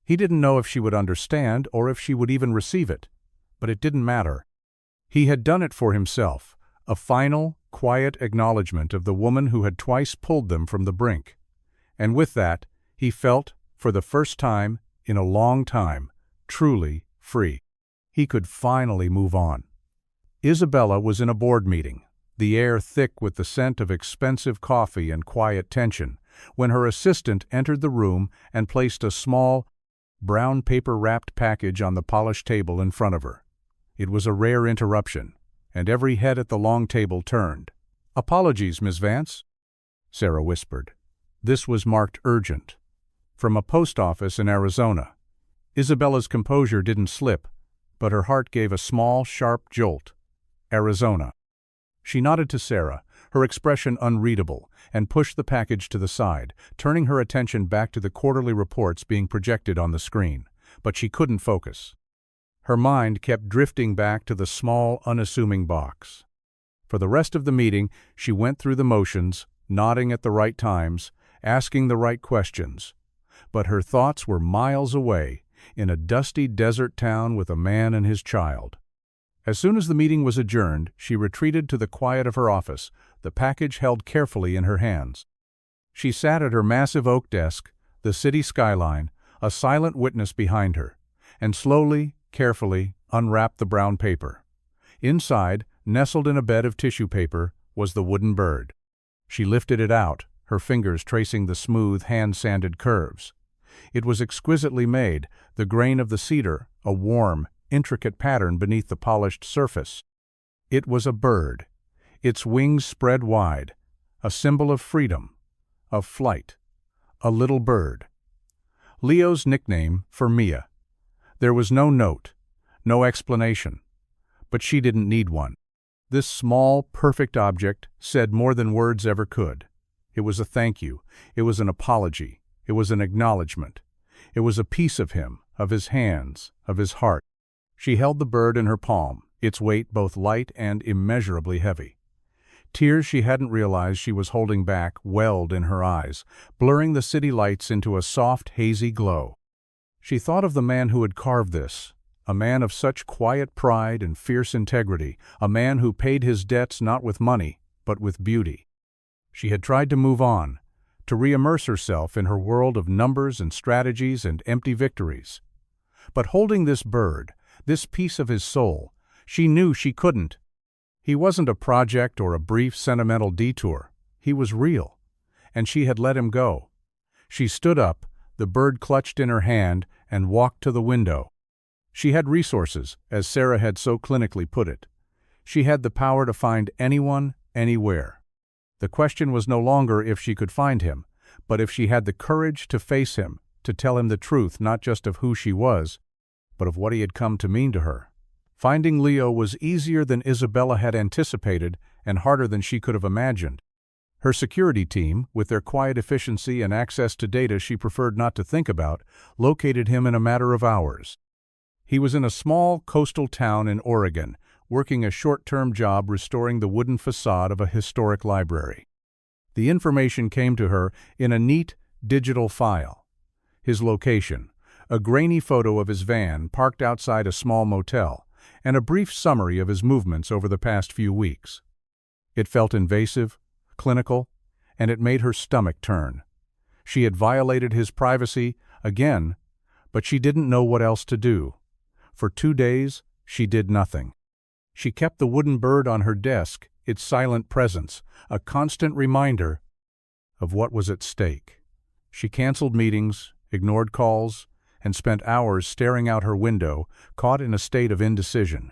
He didn't know if she would understand or if she would even receive it, but it didn't matter. He had done it for himself, a final, quiet acknowledgement of the woman who had twice pulled them from the brink. And with that, he felt, for the first time, in a long time, truly free. He could finally move on. Isabella was in a board meeting, the air thick with the scent of expensive coffee and quiet tension, when her assistant entered the room and placed a small, brown paper-wrapped package on the polished table in front of her. It was a rare interruption, and every head at the long table turned. "Apologies, Miss Vance," Sarah whispered. This was marked urgent. From a post office in Arizona. Isabella's composure didn't slip, but her heart gave a small, sharp jolt. Arizona. She nodded to Sarah, her expression unreadable, and pushed the package to the side, turning her attention back to the quarterly reports being projected on the screen. But she couldn't focus. Her mind kept drifting back to the small, unassuming box. For the rest of the meeting, she went through the motions, nodding at the right times, asking the right questions. But her thoughts were miles away, in a dusty desert town with a man and his child. As soon as the meeting was adjourned, she retreated to the quiet of her office, the package held carefully in her hands. She sat at her massive oak desk, the city skyline, a silent witness behind her, and slowly, carefully, unwrapped the brown paper. Inside, nestled in a bed of tissue paper, was the wooden bird. She lifted it out, her fingers tracing the smooth, hand-sanded curves. It was exquisitely made, the grain of the cedar, a warm, intricate pattern beneath the polished surface. It was a bird, its wings spread wide, a symbol of freedom, of flight, a little bird. Leo's nickname for Mia. There was no note, no explanation, but she didn't need one. This small, perfect object said more than words ever could. It was a thank you, it was an apology, it was an acknowledgement. It was a piece of him, of his hands, of his heart. She held the bird in her palm, its weight both light and immeasurably heavy. Tears she hadn't realized she was holding back welled in her eyes, blurring the city lights into a soft, hazy glow. She thought of the man who had carved this, a man of such quiet pride and fierce integrity, a man who paid his debts not with money, but with beauty. She had tried to move on, to re-immerse herself in her world of numbers and strategies and empty victories. But holding this bird, this piece of his soul, she knew she couldn't. He wasn't a project or a brief sentimental detour. He was real, and she had let him go. She stood up, the bird clutched in her hand, and walked to the window. She had resources, as Sarah had so clinically put it. She had the power to find anyone, anywhere. The question was no longer if she could find him, but if she had the courage to face him, to tell him the truth not just of who she was, but of what he had come to mean to her. Finding Leo was easier than Isabella had anticipated and harder than she could have imagined. Her security team, with their quiet efficiency and access to data she preferred not to think about, located him in a matter of hours. He was in a small coastal town in Oregon, working a short-term job restoring the wooden facade of a historic library. The information came to her in a neat, digital file. His location, a grainy photo of his van parked outside a small motel, and a brief summary of his movements over the past few weeks. It felt invasive, clinical, and it made her stomach turn. She had violated his privacy, again, but she didn't know what else to do. For 2 days, she did nothing. She kept the wooden bird on her desk, its silent presence, a constant reminder of what was at stake. She canceled meetings, ignored calls, and spent hours staring out her window, caught in a state of indecision.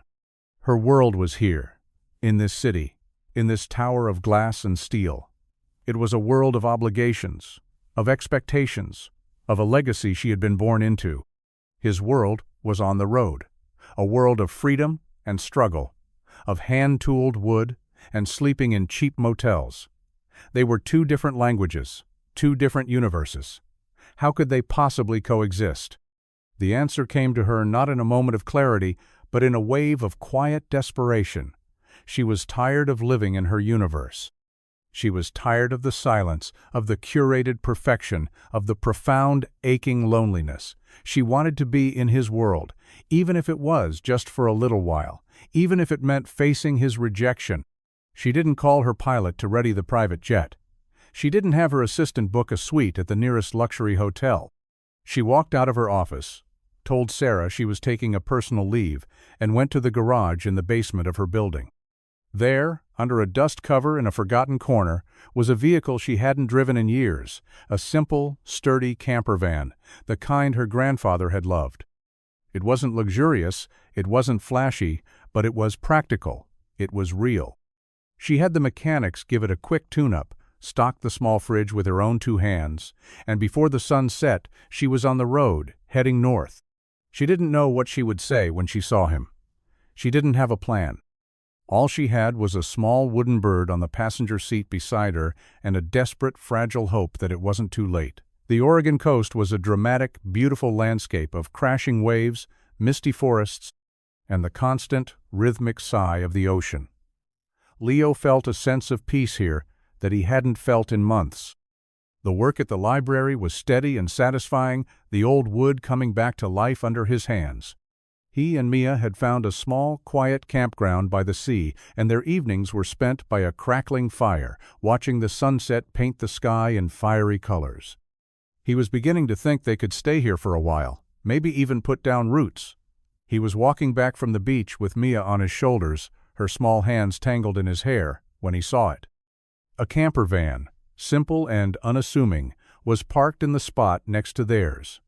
Her world was here, in this city, in this tower of glass and steel. It was a world of obligations, of expectations, of a legacy she had been born into. His world was on the road, a world of freedom and struggle, of hand-tooled wood and sleeping in cheap motels. They were 2 different languages, 2 different universes. How could they possibly coexist? The answer came to her not in a moment of clarity, but in a wave of quiet desperation. She was tired of living in her universe. She was tired of the silence, of the curated perfection, of the profound, aching loneliness. She wanted to be in his world, even if it was just for a little while, even if it meant facing his rejection. She didn't call her pilot to ready the private jet. She didn't have her assistant book a suite at the nearest luxury hotel. She walked out of her office, told Sarah she was taking a personal leave, and went to the garage in the basement of her building. There, under a dust cover in a forgotten corner, was a vehicle she hadn't driven in years, a simple, sturdy camper van, the kind her grandfather had loved. It wasn't luxurious, it wasn't flashy, but it was practical, it was real. She had the mechanics give it a quick tune-up, stocked the small fridge with her own 2 hands, and before the sun set, she was on the road, heading north. She didn't know what she would say when she saw him. She didn't have a plan. All she had was a small wooden bird on the passenger seat beside her and a desperate, fragile hope that it wasn't too late. The Oregon coast was a dramatic, beautiful landscape of crashing waves, misty forests, and the constant, rhythmic sigh of the ocean. Leo felt a sense of peace here that he hadn't felt in months. The work at the library was steady and satisfying, the old wood coming back to life under his hands. He and Mia had found a small, quiet campground by the sea, and their evenings were spent by a crackling fire, watching the sunset paint the sky in fiery colors. He was beginning to think they could stay here for a while, maybe even put down roots. He was walking back from the beach with Mia on his shoulders, her small hands tangled in his hair, when he saw it. A camper van, simple and unassuming, was parked in the spot next to theirs.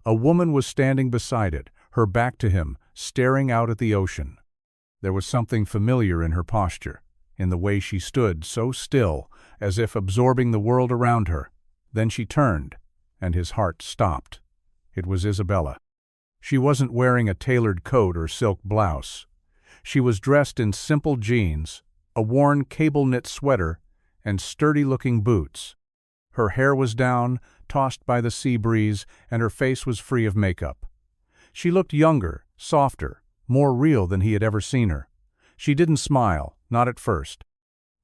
A woman was standing beside it, her back to him, staring out at the ocean. There was something familiar in her posture, in the way she stood so still, as if absorbing the world around her. Then she turned, and his heart stopped. It was Isabella. She wasn't wearing a tailored coat or silk blouse. She was dressed in simple jeans, a worn cable-knit sweater, and sturdy-looking boots. Her hair was down, tossed by the sea breeze, and her face was free of makeup. She looked younger, softer, more real than he had ever seen her. She didn't smile, not at first.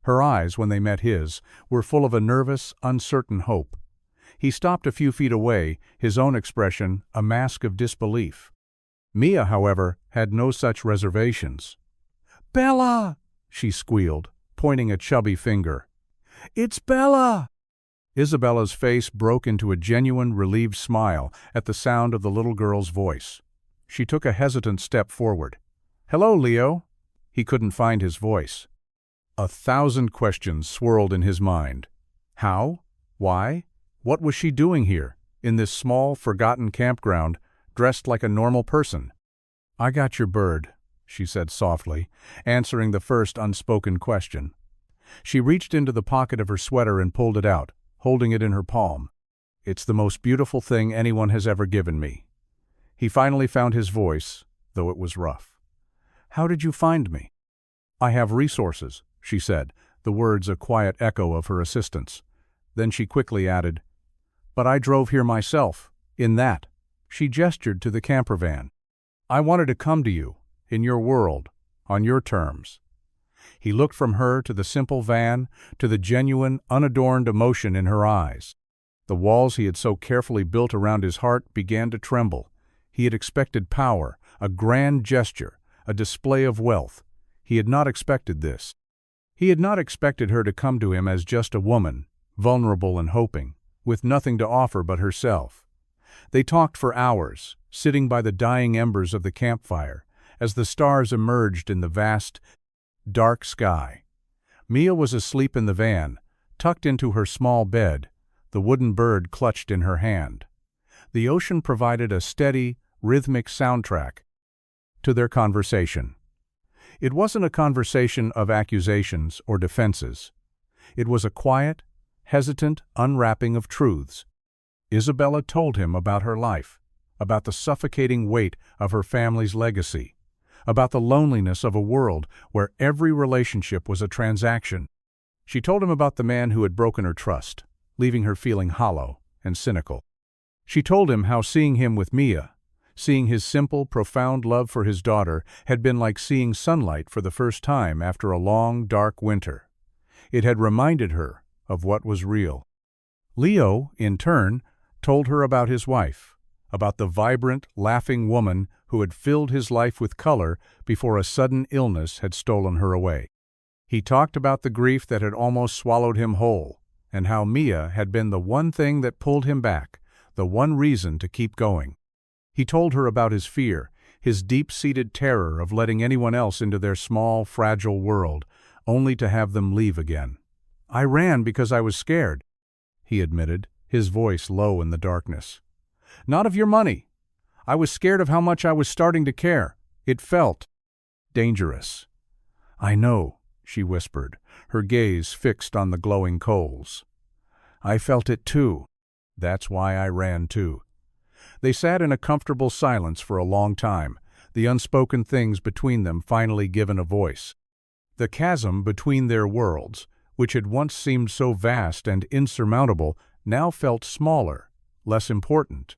Her eyes, when they met his, were full of a nervous, uncertain hope. He stopped a few feet away, his own expression a mask of disbelief. Mia, however, had no such reservations. "Bella!" she squealed, pointing a chubby finger. "It's Bella!" Isabella's face broke into a genuine, relieved smile at the sound of the little girl's voice. She took a hesitant step forward. "Hello, Leo." He couldn't find his voice. 1,000 questions swirled in his mind. How? Why? What was she doing here, in this small, forgotten campground, dressed like a normal person? "I got your bird," she said softly, answering the first unspoken question. She reached into the pocket of her sweater and pulled it out, holding it in her palm. "It's the most beautiful thing anyone has ever given me." He finally found his voice, though it was rough. "How did you find me?" "I have resources," she said, the words a quiet echo of her assistance. Then she quickly added, "But I drove here myself, in that." She gestured to the camper van. "I wanted to come to you, in your world, on your terms." He looked from her to the simple van, to the genuine, unadorned emotion in her eyes. The walls he had so carefully built around his heart began to tremble. He had expected power, a grand gesture, a display of wealth. He had not expected this. He had not expected her to come to him as just a woman, vulnerable and hoping, with nothing to offer but herself. They talked for hours, sitting by the dying embers of the campfire, as the stars emerged in the vast, dark sky. Mia was asleep in the van, tucked into her small bed, the wooden bird clutched in her hand. The ocean provided a steady, rhythmic soundtrack to their conversation. It wasn't a conversation of accusations or defenses. It was a quiet, hesitant unwrapping of truths. Isabella told him about her life, about the suffocating weight of her family's legacy, about the loneliness of a world where every relationship was a transaction. She told him about the man who had broken her trust, leaving her feeling hollow and cynical. She told him how seeing him with Mia, seeing his simple, profound love for his daughter, had been like seeing sunlight for the first time after a long, dark winter. It had reminded her of what was real. Leo, in turn, told her about his wife, about the vibrant, laughing woman who had filled his life with color before a sudden illness had stolen her away. He talked about the grief that had almost swallowed him whole, and how Mia had been the one thing that pulled him back, the one reason to keep going. He told her about his fear, his deep-seated terror of letting anyone else into their small, fragile world, only to have them leave again. "I ran because I was scared," he admitted, his voice low in the darkness. "Not of your money. I was scared of how much I was starting to care. It felt dangerous." "I know," she whispered, her gaze fixed on the glowing coals. "I felt it too. That's why I ran too." They sat in a comfortable silence for a long time, the unspoken things between them finally given a voice. The chasm between their worlds, which had once seemed so vast and insurmountable, now felt smaller, less important.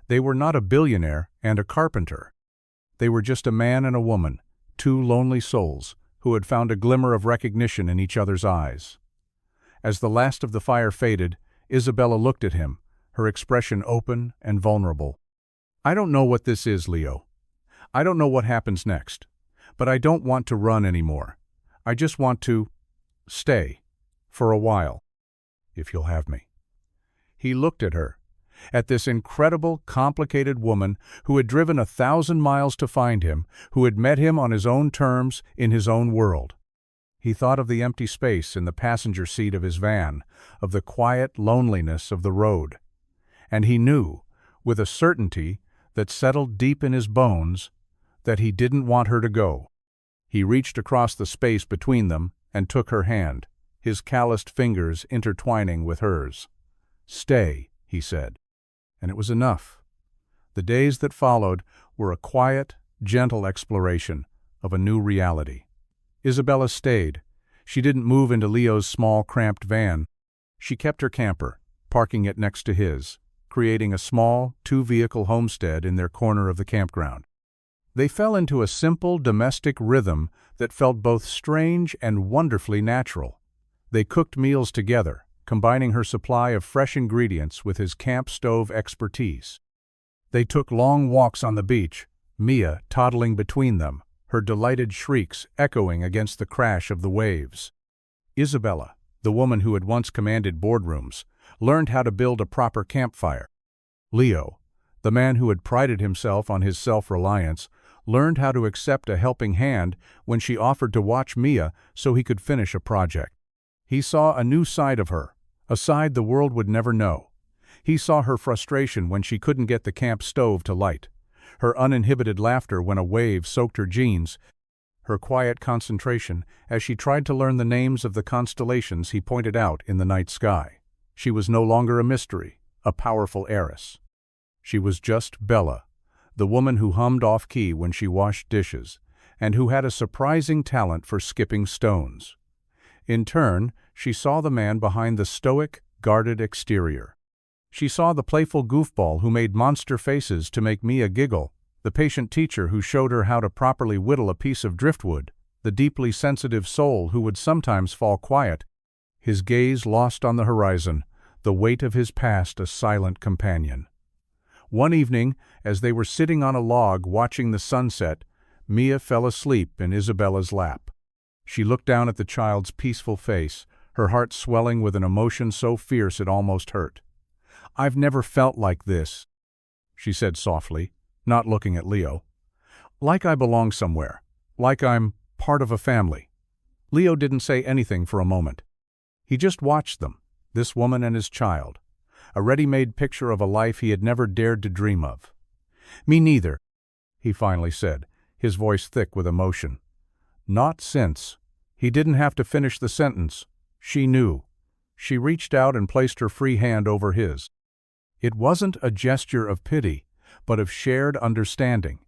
They were not a billionaire and a carpenter. They were just a man and a woman, two lonely souls, who had found a glimmer of recognition in each other's eyes. As the last of the fire faded, Isabella looked at him, her expression open and vulnerable. "I don't know what this is, Leo. I don't know what happens next. But I don't want to run anymore. I just want to stay. For a while. If you'll have me." He looked at her, at this incredible, complicated woman who had driven 1,000 miles to find him, who had met him on his own terms, in his own world. He thought of the empty space in the passenger seat of his van, of the quiet loneliness of the road. And he knew, with a certainty that settled deep in his bones, that he didn't want her to go. He reached across the space between them and took her hand, his calloused fingers intertwining with hers. "Stay," he said. And it was enough. The days that followed were a quiet, gentle exploration of a new reality. Isabella stayed. She didn't move into Leo's small, cramped van. She kept her camper, parking it next to his, creating a small, two-vehicle homestead in their corner of the campground. They fell into a simple, domestic rhythm that felt both strange and wonderfully natural. They cooked meals together, combining her supply of fresh ingredients with his camp stove expertise. They took long walks on the beach, Mia toddling between them, her delighted shrieks echoing against the crash of the waves. Isabella, the woman who had once commanded boardrooms, learned how to build a proper campfire. Leo, the man who had prided himself on his self-reliance, learned how to accept a helping hand when she offered to watch Mia so he could finish a project. He saw a new side of her, a side the world would never know. He saw her frustration when she couldn't get the camp stove to light, her uninhibited laughter when a wave soaked her jeans, her quiet concentration as she tried to learn the names of the constellations he pointed out in the night sky. She was no longer a mystery, a powerful heiress. She was just Bella, the woman who hummed off-key when she washed dishes, and who had a surprising talent for skipping stones. In turn, she saw the man behind the stoic, guarded exterior. She saw the playful goofball who made monster faces to make Mia giggle, the patient teacher who showed her how to properly whittle a piece of driftwood, the deeply sensitive soul who would sometimes fall quiet, his gaze lost on the horizon, the weight of his past a silent companion. One evening, as they were sitting on a log watching the sunset, Mia fell asleep in Isabella's lap. She looked down at the child's peaceful face, her heart swelling with an emotion so fierce it almost hurt. "I've never felt like this," she said softly, not looking at Leo. "Like I belong somewhere, like I'm part of a family." Leo didn't say anything for a moment. He just watched them, this woman and his child, a ready-made picture of a life he had never dared to dream of. "Me neither," he finally said, his voice thick with emotion. "Not since." He didn't have to finish the sentence. She knew. She reached out and placed her free hand over his. It wasn't a gesture of pity, but of shared understanding.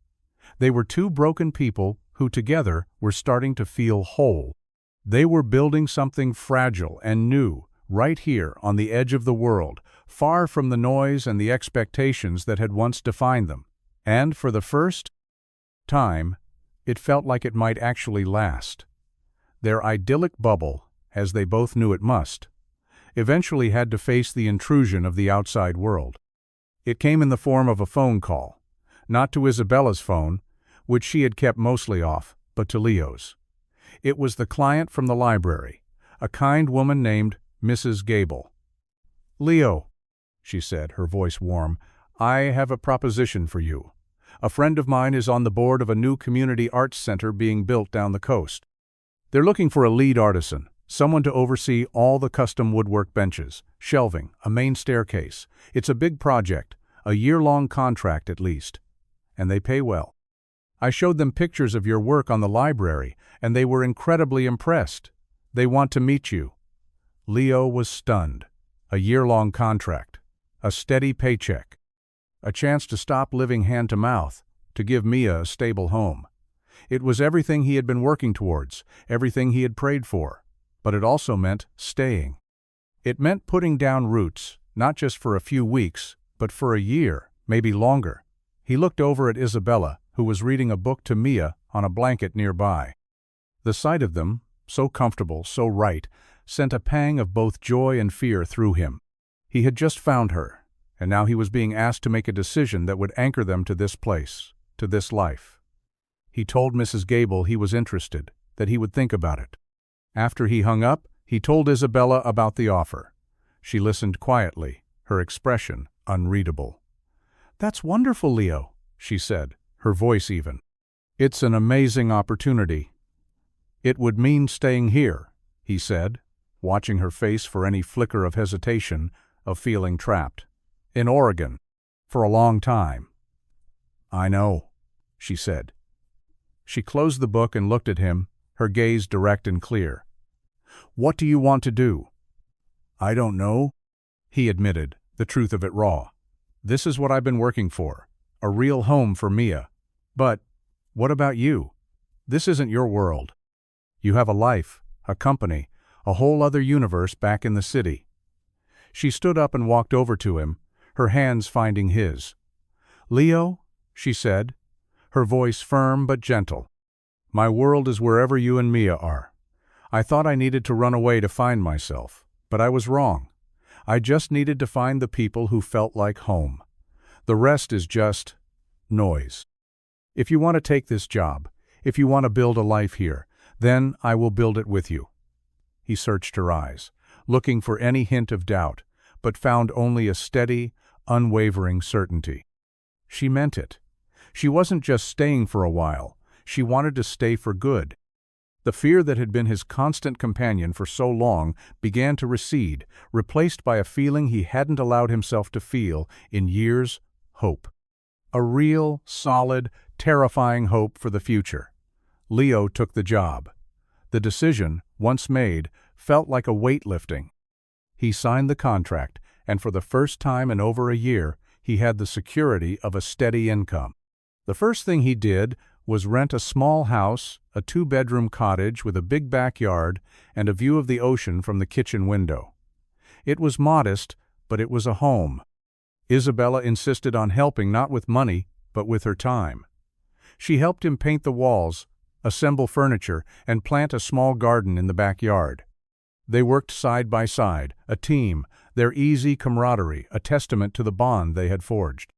They were two broken people who together were starting to feel whole. They were building something fragile and new, right here on the edge of the world, far from the noise and the expectations that had once defined them. And for the first time, it felt like it might actually last. Their idyllic bubble, as they both knew it must, eventually had to face the intrusion of the outside world. It came in the form of a phone call, not to Isabella's phone, which she had kept mostly off, but to Leo's. It was the client from the library, a kind woman named Mrs. Gable. "Leo," she said, her voice warm, "I have a proposition for you. A friend of mine is on the board of a new community arts center being built down the coast. They're looking for a lead artisan, someone to oversee all the custom woodwork benches, shelving, a main staircase. It's a big project, a year-long contract at least. And they pay well. I showed them pictures of your work on the library, and they were incredibly impressed. They want to meet you." Leo was stunned. A year-long contract. A steady paycheck. A chance to stop living hand-to-mouth, to give Mia a stable home. It was everything he had been working towards, everything he had prayed for. But it also meant staying. It meant putting down roots, not just for a few weeks, but for a year, maybe longer. He looked over at Isabella, who was reading a book to Mia on a blanket nearby. The sight of them, so comfortable, so right, sent a pang of both joy and fear through him. He had just found her, and now he was being asked to make a decision that would anchor them to this place, to this life. He told Mrs. Gable he was interested, that he would think about it. After he hung up, he told Isabella about the offer. She listened quietly, her expression unreadable. "That's wonderful, Leo," she said, her voice even. "It's an amazing opportunity." "It would mean staying here," he said, watching her face for any flicker of hesitation, of feeling trapped. "In Oregon. For a long time." "I know," she said. She closed the book and looked at him, her gaze direct and clear. "What do you want to do?" "I don't know," he admitted, the truth of it raw. "This is what I've been working for, a real home for Mia. But what about you? This isn't your world. You have a life, a company, a whole other universe back in the city." She stood up and walked over to him, her hands finding his. "Leo," she said, her voice firm but gentle, "my world is wherever you and Mia are. I thought I needed to run away to find myself, but I was wrong. I just needed to find the people who felt like home. The rest is just noise. If you want to take this job, if you want to build a life here, then I will build it with you." He searched her eyes, looking for any hint of doubt, but found only a steady, unwavering certainty. She meant it. She wasn't just staying for a while, she wanted to stay for good. The fear that had been his constant companion for so long began to recede, replaced by a feeling he hadn't allowed himself to feel in years: hope. A real, solid, terrifying hope for the future. Leo took the job. The decision, once made, felt like a weight lifting. He signed the contract, and for the first time in over a year, he had the security of a steady income. The first thing he did was rent a small house, a 2-bedroom cottage with a big backyard and a view of the ocean from the kitchen window. It was modest, but it was a home. Isabella insisted on helping not with money, but with her time. She helped him paint the walls, assemble furniture, and plant a small garden in the backyard. They worked side by side, a team, their easy camaraderie a testament to the bond they had forged.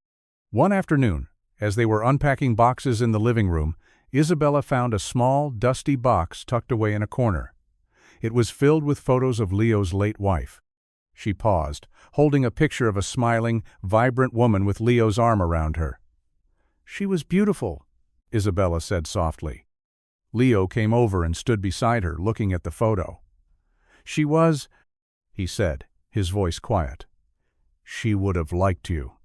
One afternoon, as they were unpacking boxes in the living room, Isabella found a small, dusty box tucked away in a corner. It was filled with photos of Leo's late wife. She paused, holding a picture of a smiling, vibrant woman with Leo's arm around her. "She was beautiful," Isabella said softly. Leo came over and stood beside her, looking at the photo. "She was," he said, his voice quiet. "She would have liked you."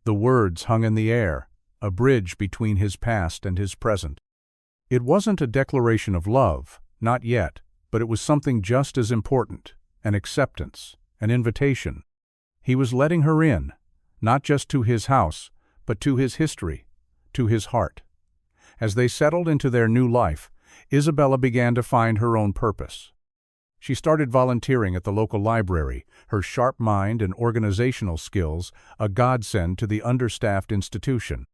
The words hung in the air, a bridge between his past and his present. It wasn't a declaration of love, not yet, but it was something just as important, an acceptance, an invitation. He was letting her in, not just to his house, but to his history, to his heart. As they settled into their new life, Isabella began to find her own purpose. She started volunteering at the local library, her sharp mind and organizational skills a godsend to the understaffed institution.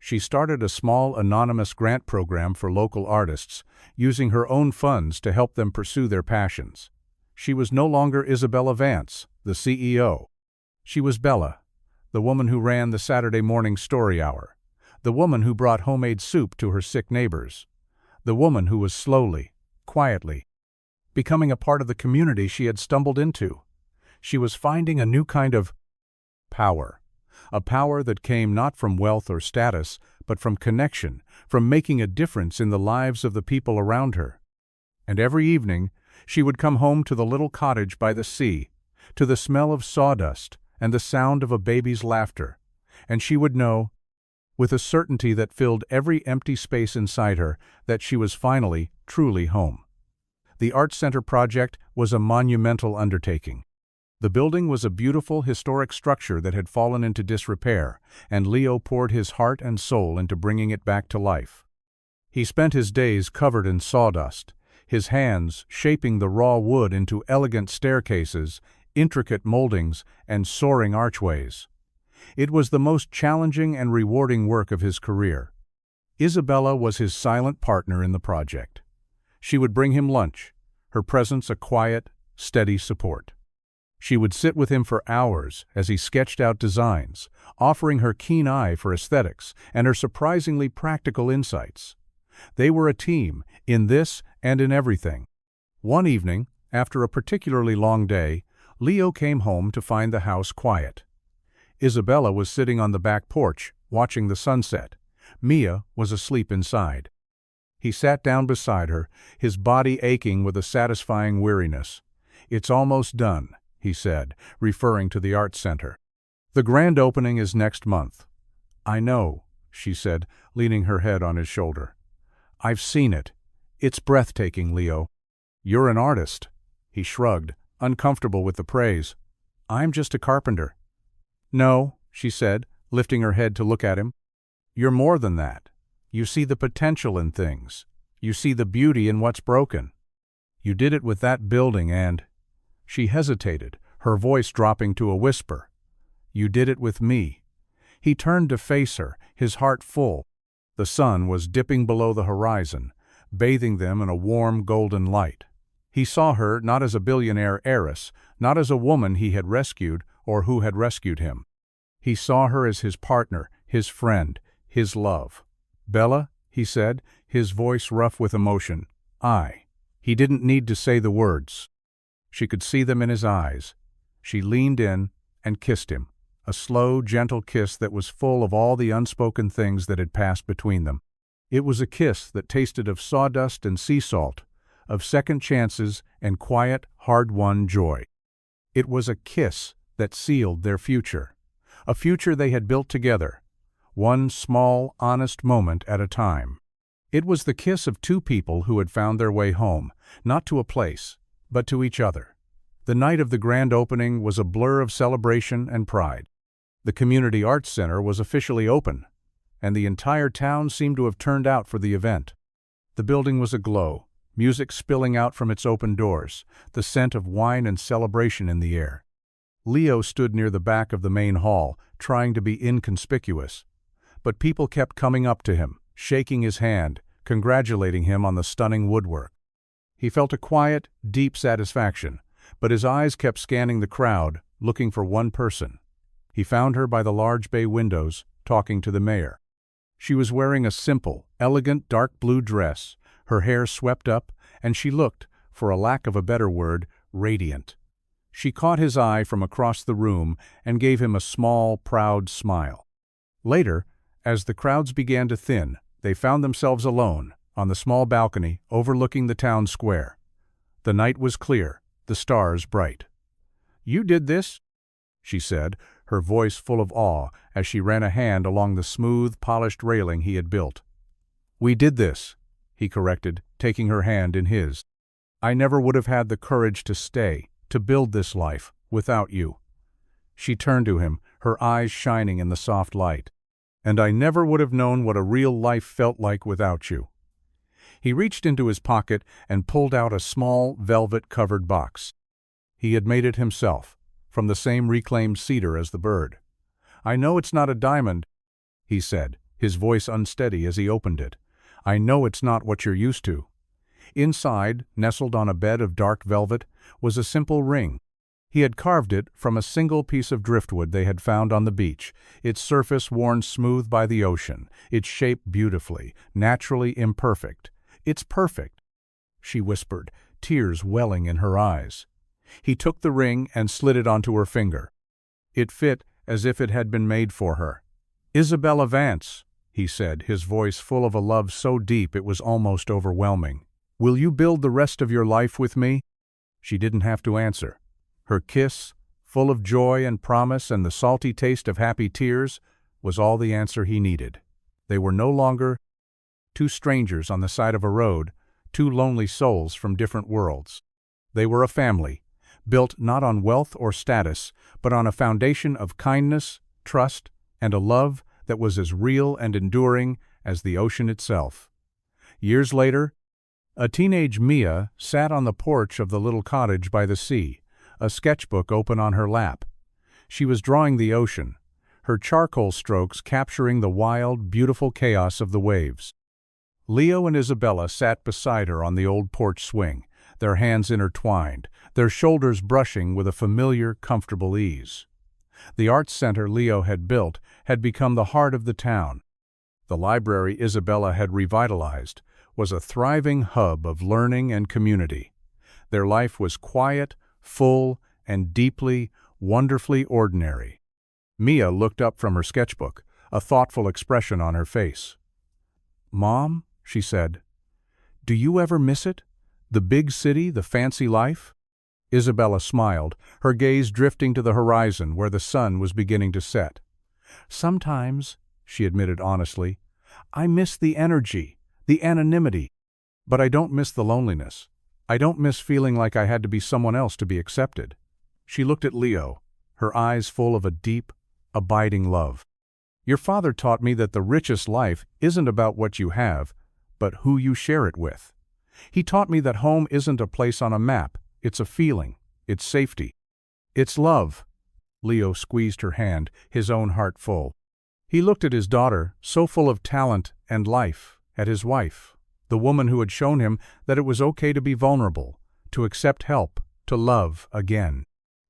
She started a small anonymous grant program for local artists, using her own funds to help them pursue their passions. She was no longer Isabella Vance, the CEO. She was Bella, the woman who ran the Saturday morning story hour, the woman who brought homemade soup to her sick neighbors, the woman who was slowly, quietly, becoming a part of the community she had stumbled into. She was finding a new kind of power, a power that came not from wealth or status, but from connection, from making a difference in the lives of the people around her. And every evening, she would come home to the little cottage by the sea, to the smell of sawdust and the sound of a baby's laughter, and she would know, with a certainty that filled every empty space inside her, that she was finally, truly home. The Art Center project was a monumental undertaking. The building was a beautiful, historic structure that had fallen into disrepair, and Leo poured his heart and soul into bringing it back to life. He spent his days covered in sawdust, his hands shaping the raw wood into elegant staircases, intricate moldings, and soaring archways. It was the most challenging and rewarding work of his career. Isabella was his silent partner in the project. She would bring him lunch, her presence a quiet, steady support. She would sit with him for hours as he sketched out designs, offering her keen eye for aesthetics and her surprisingly practical insights. They were a team, in this and in everything. One evening, after a particularly long day, Leo came home to find the house quiet. Isabella was sitting on the back porch, watching the sunset. Mia was asleep inside. He sat down beside her, his body aching with a satisfying weariness. "It's almost done," he said, referring to the art center. "The grand opening is next month." "I know," she said, leaning her head on his shoulder. "I've seen it. It's breathtaking, Leo." "You're an artist." He shrugged, uncomfortable with the praise. "I'm just a carpenter." "No," she said, lifting her head to look at him. "You're more than that. You see the potential in things. You see the beauty in what's broken. You did it with that building and—" She hesitated, her voice dropping to a whisper. "You did it with me." He turned to face her, his heart full. The sun was dipping below the horizon, bathing them in a warm golden light. He saw her not as a billionaire heiress, not as a woman he had rescued or who had rescued him. He saw her as his partner, his friend, his love. "Bella," he said, his voice rough with emotion. "I." He didn't need to say the words. She could see them in his eyes. She leaned in and kissed him, a slow, gentle kiss that was full of all the unspoken things that had passed between them. It was a kiss that tasted of sawdust and sea salt, of second chances and quiet, hard-won joy. It was a kiss that sealed their future, a future they had built together, one small, honest moment at a time. It was the kiss of two people who had found their way home, not to a place, but to each other. The night of the grand opening was a blur of celebration and pride. The Community Arts Center was officially open, and the entire town seemed to have turned out for the event. The building was aglow, music spilling out from its open doors, the scent of wine and celebration in the air. Leo stood near the back of the main hall, trying to be inconspicuous. But people kept coming up to him, shaking his hand, congratulating him on the stunning woodwork. He felt a quiet, deep satisfaction, but his eyes kept scanning the crowd, looking for one person. He found her by the large bay windows, talking to the mayor. She was wearing a simple, elegant dark blue dress, her hair swept up, and she looked, for a lack of a better word, radiant. She caught his eye from across the room and gave him a small, proud smile. Later, as the crowds began to thin, they found themselves alone, on the small balcony overlooking the town square. The night was clear, the stars bright. "You did this?" she said, her voice full of awe as she ran a hand along the smooth, polished railing he had built. "We did this," he corrected, taking her hand in his. "I never would have had the courage to stay, to build this life, without you." She turned to him, her eyes shining in the soft light. "And I never would have known what a real life felt like without you." He reached into his pocket and pulled out a small, velvet-covered box. He had made it himself, from the same reclaimed cedar as the bird. "I know it's not a diamond," he said, his voice unsteady as he opened it. "I know it's not what you're used to." Inside, nestled on a bed of dark velvet, was a simple ring. He had carved it from a single piece of driftwood they had found on the beach, its surface worn smooth by the ocean, its shape beautifully, naturally imperfect. "It's perfect," she whispered, tears welling in her eyes. He took the ring and slid it onto her finger. It fit as if it had been made for her. "Isabella Vance," he said, his voice full of a love so deep it was almost overwhelming. "Will you build the rest of your life with me?" She didn't have to answer. Her kiss, full of joy and promise and the salty taste of happy tears, was all the answer he needed. They were no longer two strangers on the side of a road, two lonely souls from different worlds. They were a family, built not on wealth or status, but on a foundation of kindness, trust, and a love that was as real and enduring as the ocean itself. Years later, a teenage Mia sat on the porch of the little cottage by the sea, a sketchbook open on her lap. She was drawing the ocean, her charcoal strokes capturing the wild, beautiful chaos of the waves. Leo and Isabella sat beside her on the old porch swing, their hands intertwined, their shoulders brushing with a familiar, comfortable ease. The arts center Leo had built had become the heart of the town. The library Isabella had revitalized was a thriving hub of learning and community. Their life was quiet, full, and deeply, wonderfully ordinary. Mia looked up from her sketchbook, a thoughtful expression on her face. "Mom," she said, "do you ever miss it? The big city, the fancy life?" Isabella smiled, her gaze drifting to the horizon where the sun was beginning to set. "Sometimes," she admitted honestly, "I miss the energy, the anonymity. But I don't miss the loneliness. I don't miss feeling like I had to be someone else to be accepted." She looked at Leo, her eyes full of a deep, abiding love. "Your father taught me that the richest life isn't about what you have, but who you share it with. He taught me that home isn't a place on a map, it's a feeling, it's safety, it's love." Leo squeezed her hand, his own heart full. He looked at his daughter, so full of talent and life, at his wife, the woman who had shown him that it was okay to be vulnerable, to accept help, to love again.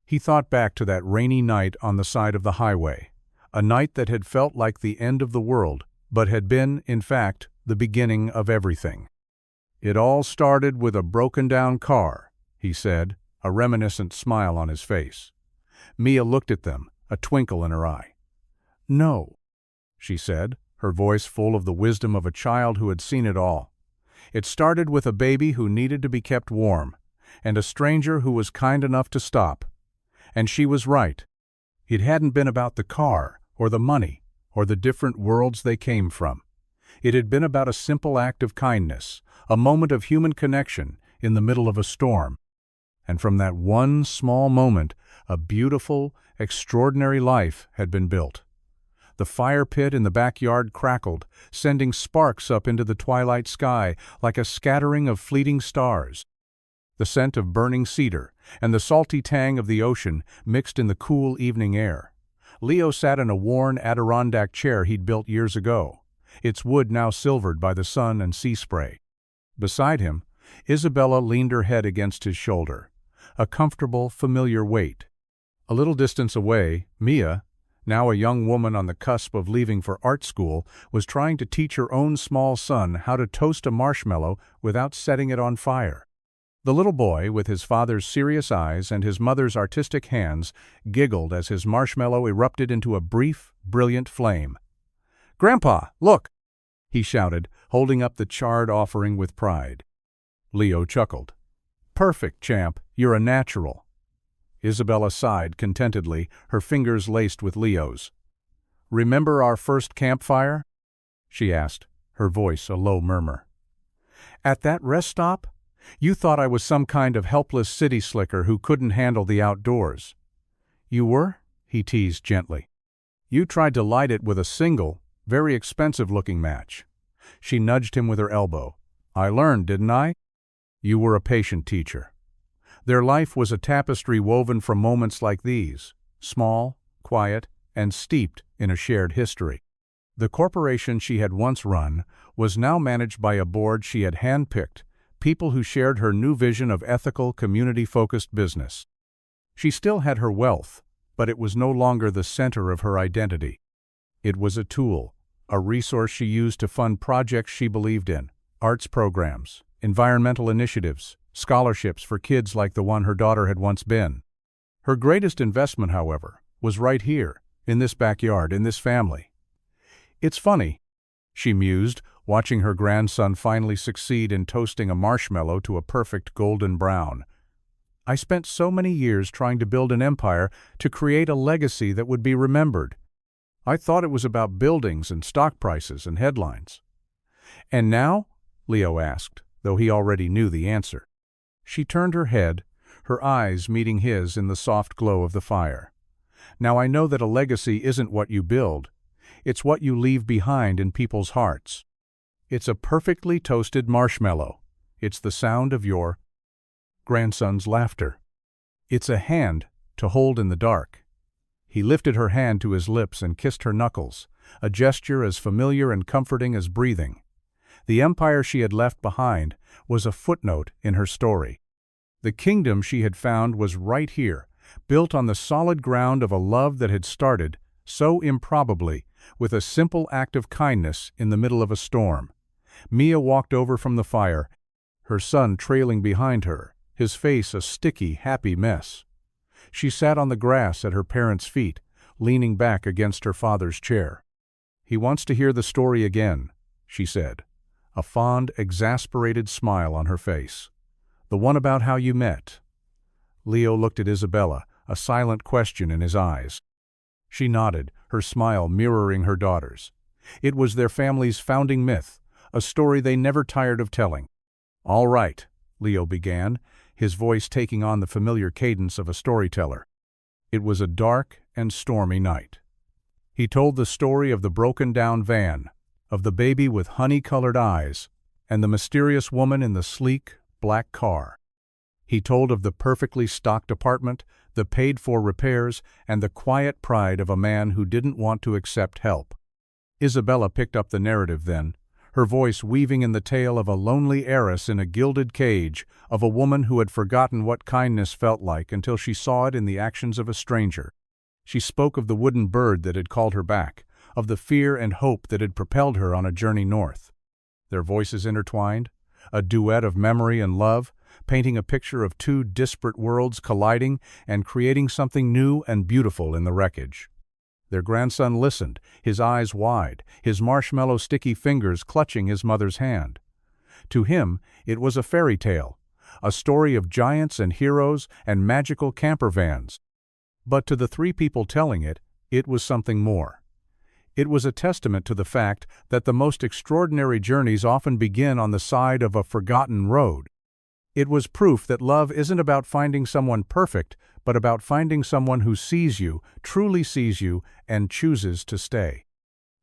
He thought back to that rainy night on the side of the highway, a night that had felt like the end of the world, but had been, in fact, the beginning of everything. "It all started with a broken-down car," he said, a reminiscent smile on his face. Mia looked at them, a twinkle in her eye. "No," she said, her voice full of the wisdom of a child who had seen it all. "It started with a baby who needed to be kept warm, and a stranger who was kind enough to stop. And she was right. It hadn't been about the car, or the money, or the different worlds they came from. It had been about a simple act of kindness, a moment of human connection in the middle of a storm. And from that one small moment, a beautiful, extraordinary life had been built. The fire pit in the backyard crackled, sending sparks up into the twilight sky like a scattering of fleeting stars. The scent of burning cedar and the salty tang of the ocean mixed in the cool evening air. Leo sat in a worn Adirondack chair he'd built years ago, its wood now silvered by the sun and sea spray. Beside him, Isabella leaned her head against his shoulder, a comfortable, familiar weight. A little distance away, Mia, now a young woman on the cusp of leaving for art school, was trying to teach her own small son how to toast a marshmallow without setting it on fire. The little boy, with his father's serious eyes and his mother's artistic hands, giggled as his marshmallow erupted into a brief, brilliant flame. "Grandpa, look!" he shouted, holding up the charred offering with pride. Leo chuckled. "Perfect, champ. You're a natural." Isabella sighed contentedly, her fingers laced with Leo's. "Remember our first campfire?" she asked, her voice a low murmur. "At that rest stop? You thought I was some kind of helpless city slicker who couldn't handle the outdoors." "You were?" he teased gently. "You tried to light it with a single, very expensive-looking match." She nudged him with her elbow. "I learned, didn't I?" "You were a patient teacher." Their life was a tapestry woven from moments like these, small, quiet, and steeped in a shared history. The corporation she had once run was now managed by a board she had handpicked, people who shared her new vision of ethical, community-focused business. She still had her wealth, but it was no longer the center of her identity. It was a tool, a resource she used to fund projects she believed in, arts programs, environmental initiatives, scholarships for kids like the one her daughter had once been. Her greatest investment, however, was right here, in this backyard, in this family. "It's funny," she mused, watching her grandson finally succeed in toasting a marshmallow to a perfect golden brown. "I spent so many years trying to build an empire to create a legacy that would be remembered. I thought it was about buildings and stock prices and headlines." "And now?" Leo asked, though he already knew the answer. She turned her head, her eyes meeting his in the soft glow of the fire. "Now I know that a legacy isn't what you build. It's what you leave behind in people's hearts. It's a perfectly toasted marshmallow. It's the sound of your grandson's laughter. It's a hand to hold in the dark." He lifted her hand to his lips and kissed her knuckles, a gesture as familiar and comforting as breathing. The empire she had left behind was a footnote in her story. The kingdom she had found was right here, built on the solid ground of a love that had started, so improbably, with a simple act of kindness in the middle of a storm. Mia walked over from the fire, her son trailing behind her, his face a sticky, happy mess. She sat on the grass at her parents' feet, leaning back against her father's chair. "He wants to hear the story again," she said, a fond, exasperated smile on her face. "The one about how you met." Leo looked at Isabella, a silent question in his eyes. She nodded, her smile mirroring her daughter's. It was their family's founding myth, a story they never tired of telling. "All right," Leo began, his voice taking on the familiar cadence of a storyteller. It was a dark and stormy night. He told the story of the broken-down van, of the baby with honey-colored eyes, and the mysterious woman in the sleek, black car. He told of the perfectly stocked apartment, the paid-for repairs, and the quiet pride of a man who didn't want to accept help. Isabella picked up the narrative then, her voice weaving in the tale of a lonely heiress in a gilded cage, of a woman who had forgotten what kindness felt like until she saw it in the actions of a stranger. She spoke of the wooden bird that had called her back, of the fear and hope that had propelled her on a journey north. Their voices intertwined, a duet of memory and love, painting a picture of two disparate worlds colliding and creating something new and beautiful in the wreckage. Their grandson listened, his eyes wide, his marshmallow sticky fingers clutching his mother's hand. To him, it was a fairy tale, a story of giants and heroes and magical camper vans. But to the three people telling it, it was something more. It was a testament to the fact that the most extraordinary journeys often begin on the side of a forgotten road. It was proof that love isn't about finding someone perfect, but about finding someone who sees you, truly sees you, and chooses to stay.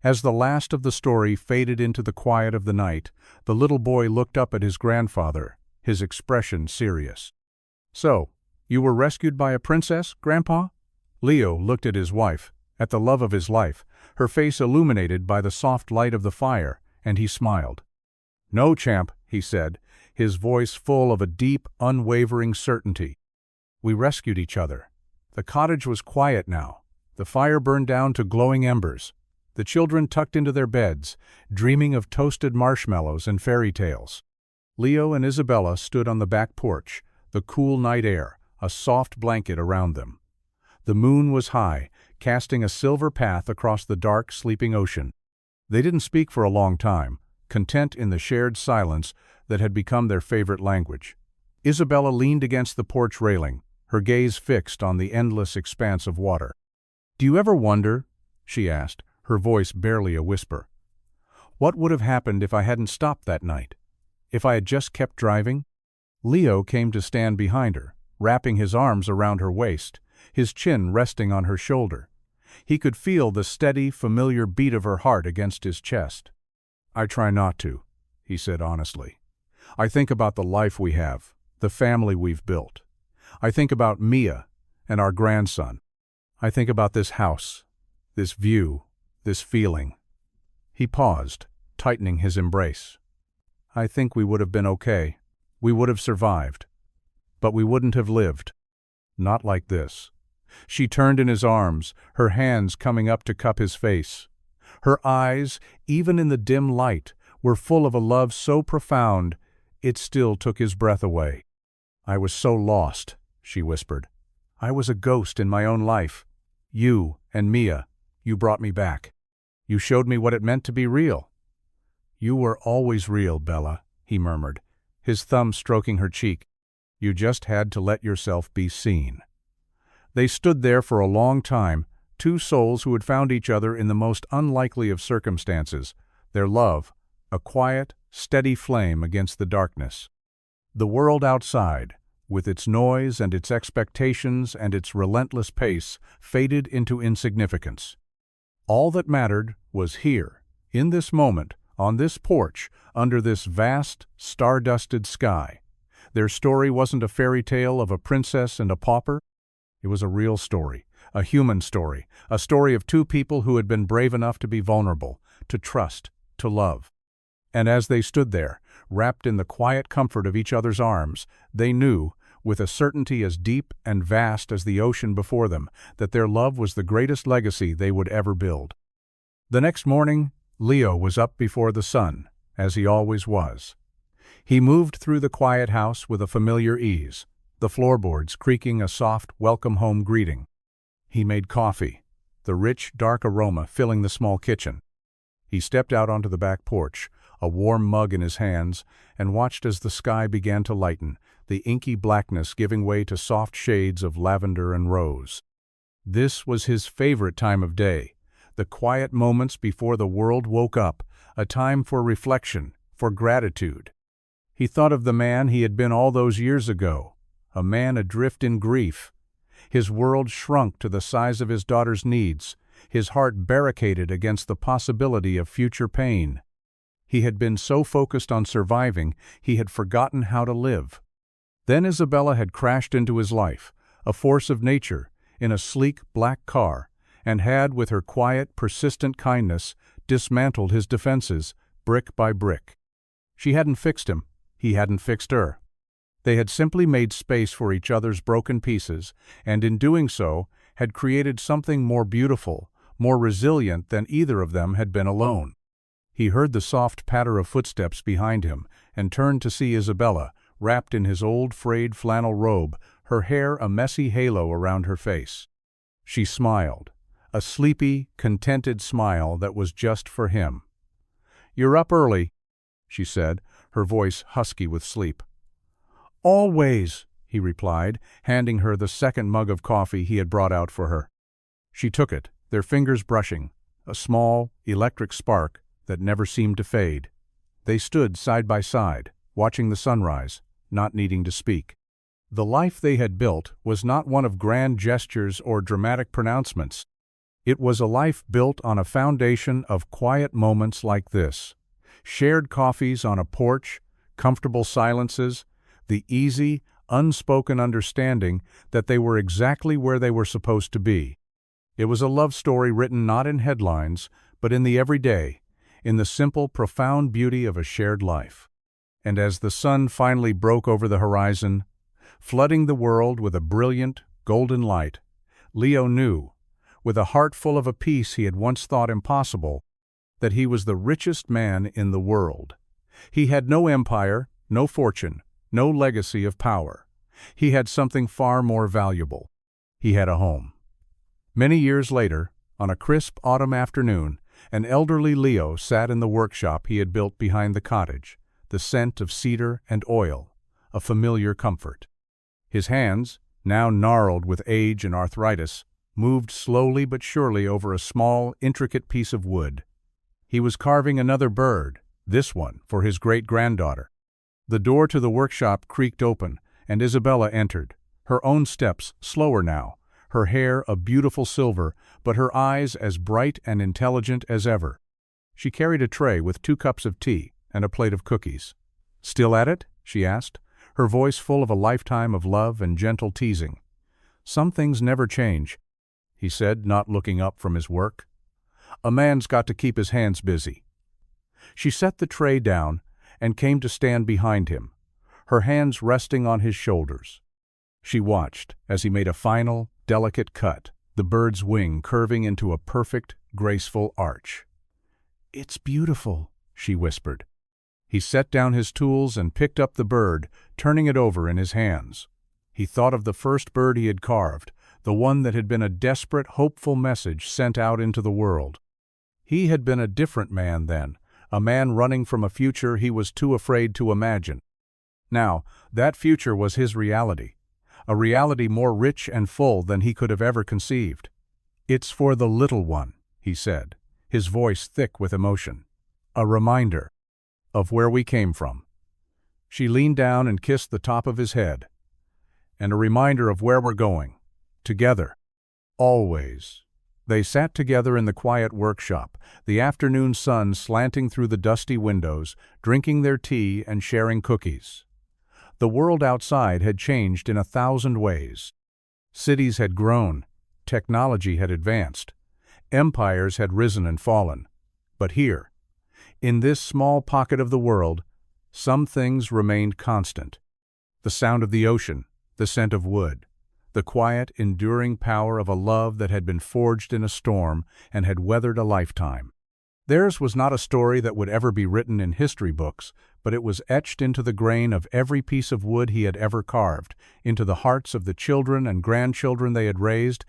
As the last of the story faded into the quiet of the night, the little boy looked up at his grandfather, his expression serious. "So, you were rescued by a princess, Grandpa?" Leo looked at his wife, at the love of his life, her face illuminated by the soft light of the fire, and he smiled. "No, champ," he said, his voice full of a deep, unwavering certainty. "We rescued each other." The cottage was quiet now. The fire burned down to glowing embers. The children tucked into their beds, dreaming of toasted marshmallows and fairy tales. Leo and Isabella stood on the back porch, the cool night air, a soft blanket around them. The moon was high, casting a silver path across the dark, sleeping ocean. They didn't speak for a long time, content in the shared silence that had become their favorite language. Isabella leaned against the porch railing, her gaze fixed on the endless expanse of water. "Do you ever wonder," she asked, her voice barely a whisper, "what would have happened if I hadn't stopped that night? If I had just kept driving?" Leo came to stand behind her, wrapping his arms around her waist, his chin resting on her shoulder. He could feel the steady, familiar beat of her heart against his chest. "I try not to," he said honestly. "I think about the life we have, the family we've built. I think about Mia and our grandson. I think about this house, this view, this feeling." He paused, tightening his embrace. "I think we would have been okay. We would have survived. But we wouldn't have lived. Not like this." She turned in his arms, her hands coming up to cup his face. Her eyes, even in the dim light, were full of a love so profound, it still took his breath away. "I was so lost," she whispered. "I was a ghost in my own life. You and Mia, you brought me back. You showed me what it meant to be real." "You were always real, Bella," he murmured, his thumb stroking her cheek. "You just had to let yourself be seen." They stood there for a long time, two souls who had found each other in the most unlikely of circumstances, their love, a quiet, steady flame against the darkness. The world outside, with its noise and its expectations and its relentless pace, faded into insignificance. All that mattered was here, in this moment, on this porch, under this vast, star-dusted sky. Their story wasn't a fairy tale of a princess and a pauper. It was a real story, A human story, a story of two people who had been brave enough to be vulnerable, to trust, to love. And as they stood there, wrapped in the quiet comfort of each other's arms, they knew, with a certainty as deep and vast as the ocean before them, that their love was the greatest legacy they would ever build. The next morning, Leo was up before the sun, as he always was. He moved through the quiet house with a familiar ease, the floorboards creaking a soft welcome-home greeting. He made coffee, the rich, dark aroma filling the small kitchen. He stepped out onto the back porch, a warm mug in his hands, and watched as the sky began to lighten, the inky blackness giving way to soft shades of lavender and rose. This was his favorite time of day, the quiet moments before the world woke up, a time for reflection, for gratitude. He thought of the man he had been all those years ago, a man adrift in grief. His world shrunk to the size of his daughter's needs, his heart barricaded against the possibility of future pain. He had been so focused on surviving, he had forgotten how to live. Then Isabella had crashed into his life, a force of nature, in a sleek black car, and had, with her quiet, persistent kindness, dismantled his defenses, brick by brick. She hadn't fixed him, he hadn't fixed her. They had simply made space for each other's broken pieces, and in doing so, had created something more beautiful, more resilient than either of them had been alone. He heard the soft patter of footsteps behind him, and turned to see Isabella, wrapped in his old frayed flannel robe, her hair a messy halo around her face. She smiled, a sleepy, contented smile that was just for him. "You're up early," she said, her voice husky with sleep. "Always," he replied, handing her the second mug of coffee he had brought out for her. She took it, their fingers brushing, a small, electric spark that never seemed to fade. They stood side by side, watching the sunrise, not needing to speak. The life they had built was not one of grand gestures or dramatic pronouncements. It was a life built on a foundation of quiet moments like this. Shared coffees on a porch, comfortable silences, the easy, unspoken understanding that they were exactly where they were supposed to be. It was a love story written not in headlines, but in the everyday, in the simple, profound beauty of a shared life. And as the sun finally broke over the horizon, flooding the world with a brilliant, golden light, Leo knew, with a heart full of a peace he had once thought impossible, that he was the richest man in the world. He had no empire, no fortune, no legacy of power. He had something far more valuable. He had a home. Many years later, on a crisp autumn afternoon, an elderly Leo sat in the workshop he had built behind the cottage, the scent of cedar and oil, a familiar comfort. His hands, now gnarled with age and arthritis, moved slowly but surely over a small, intricate piece of wood. He was carving another bird, this one for his great-granddaughter. The door to the workshop creaked open, and Isabella entered, her own steps slower now, her hair a beautiful silver, but her eyes as bright and intelligent as ever. She carried a tray with 2 cups of tea and a plate of cookies. "Still at it?" she asked, her voice full of a lifetime of love and gentle teasing. "Some things never change," he said, not looking up from his work. "A man's got to keep his hands busy." She set the tray down and came to stand behind him, her hands resting on his shoulders. She watched as he made a final, delicate cut, the bird's wing curving into a perfect, graceful arch. "It's beautiful," she whispered. He set down his tools and picked up the bird, turning it over in his hands. He thought of the first bird he had carved, the one that had been a desperate, hopeful message sent out into the world. He had been a different man then, a man running from a future he was too afraid to imagine. Now, that future was his reality, a reality more rich and full than he could have ever conceived. "It's for the little one," he said, his voice thick with emotion. "A reminder of where we came from." She leaned down and kissed the top of his head. "And a reminder of where we're going. Together. Always." They sat together in the quiet workshop, the afternoon sun slanting through the dusty windows, drinking their tea and sharing cookies. The world outside had changed in 1,000 ways. Cities had grown, technology had advanced. Empires had risen and fallen. But here, in this small pocket of the world, some things remained constant. The sound of the ocean, the scent of wood, the quiet, enduring power of a love that had been forged in a storm and had weathered a lifetime. Theirs was not a story that would ever be written in history books, but it was etched into the grain of every piece of wood he had ever carved, into the hearts of the children and grandchildren they had raised,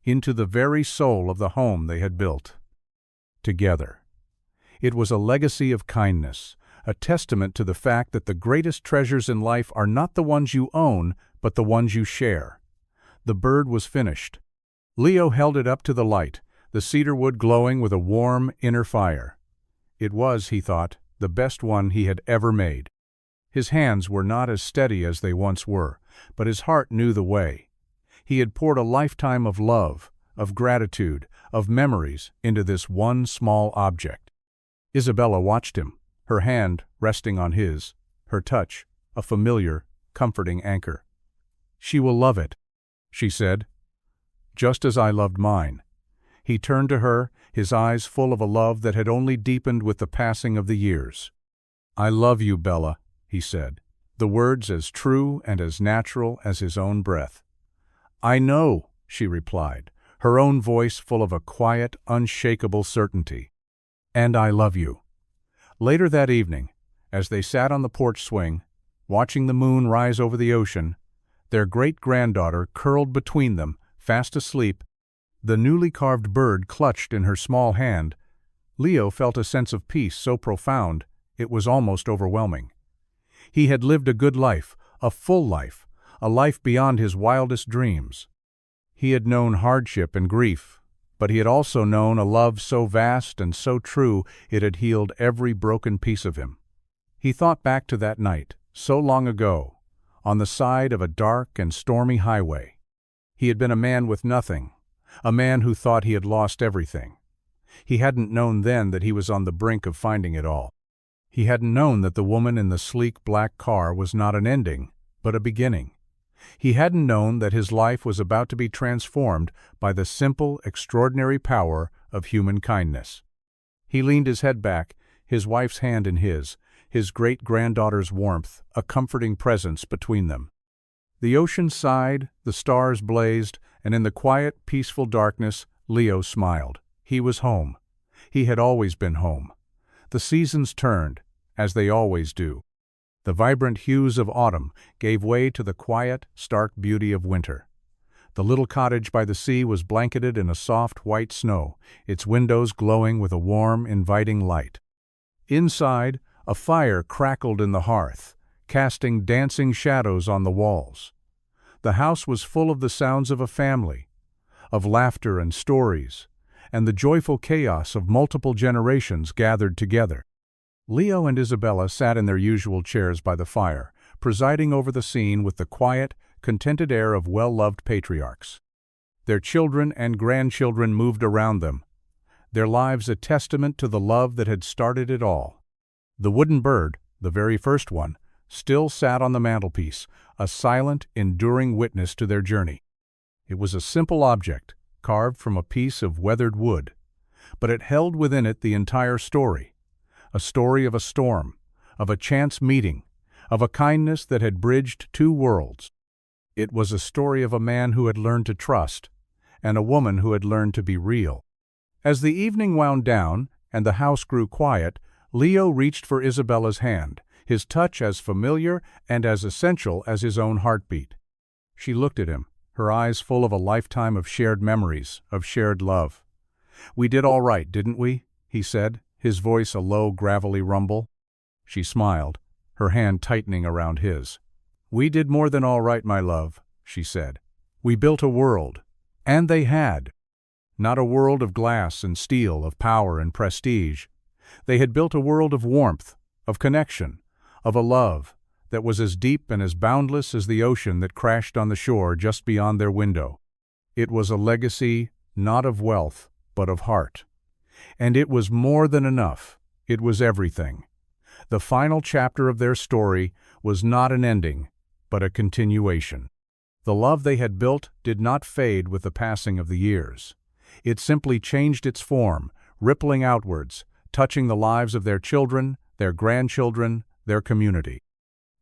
into the very soul of the home they had built. Together. It was a legacy of kindness, a testament to the fact that the greatest treasures in life are not the ones you own, but the ones you share. The bird was finished. Leo held it up to the light, the cedar wood glowing with a warm inner fire. It was, he thought, the best one he had ever made. His hands were not as steady as they once were, but his heart knew the way. He had poured a lifetime of love, of gratitude, of memories into this one small object. Isabella watched him, her hand resting on his, her touch a familiar, comforting anchor. "She will love it," she said, "just as I loved mine." He turned to her, his eyes full of a love that had only deepened with the passing of the years. "I love you, Bella," he said, the words as true and as natural as his own breath. "I know," she replied, her own voice full of a quiet, unshakable certainty. "And I love you." Later that evening, as they sat on the porch swing, watching the moon rise over the ocean, their great-granddaughter curled between them, fast asleep, the newly carved bird clutched in her small hand, Leo felt a sense of peace so profound it was almost overwhelming. He had lived a good life, a full life, a life beyond his wildest dreams. He had known hardship and grief, but he had also known a love so vast and so true it had healed every broken piece of him. He thought back to that night, so long ago, on the side of a dark and stormy highway. He had been a man with nothing, a man who thought he had lost everything. He hadn't known then that he was on the brink of finding it all. He hadn't known that the woman in the sleek black car was not an ending, but a beginning. He hadn't known that his life was about to be transformed by the simple, extraordinary power of human kindness. He leaned his head back, his wife's hand in his great-granddaughter's warmth, a comforting presence between them. The ocean sighed, the stars blazed, and in the quiet, peaceful darkness, Leo smiled. He was home. He had always been home. The seasons turned, as they always do. The vibrant hues of autumn gave way to the quiet, stark beauty of winter. The little cottage by the sea was blanketed in a soft white snow, its windows glowing with a warm, inviting light. Inside, a fire crackled in the hearth, casting dancing shadows on the walls. The house was full of the sounds of a family, of laughter and stories, and the joyful chaos of multiple generations gathered together. Leo and Isabella sat in their usual chairs by the fire, presiding over the scene with the quiet, contented air of well-loved patriarchs. Their children and grandchildren moved around them, their lives a testament to the love that had started it all. The wooden bird, the very first one, still sat on the mantelpiece, a silent, enduring witness to their journey. It was a simple object, carved from a piece of weathered wood, but it held within it the entire story. A story of a storm, of a chance meeting, of a kindness that had bridged two worlds. It was a story of a man who had learned to trust, and a woman who had learned to be real. As the evening wound down and the house grew quiet, Leo reached for Isabella's hand, his touch as familiar and as essential as his own heartbeat. She looked at him, her eyes full of a lifetime of shared memories, of shared love. "We did all right, didn't we?" he said, his voice a low, gravelly rumble. She smiled, her hand tightening around his. "We did more than all right, my love," she said. "We built a world." And they had. Not a world of glass and steel, of power and prestige. They had built a world of warmth, of connection, of a love that was as deep and as boundless as the ocean that crashed on the shore just beyond their window. It was a legacy not of wealth, but of heart. And it was more than enough. It was everything. The final chapter of their story was not an ending, but a continuation. The love they had built did not fade with the passing of the years. It simply changed its form, rippling outwards, touching the lives of their children, their grandchildren, their community.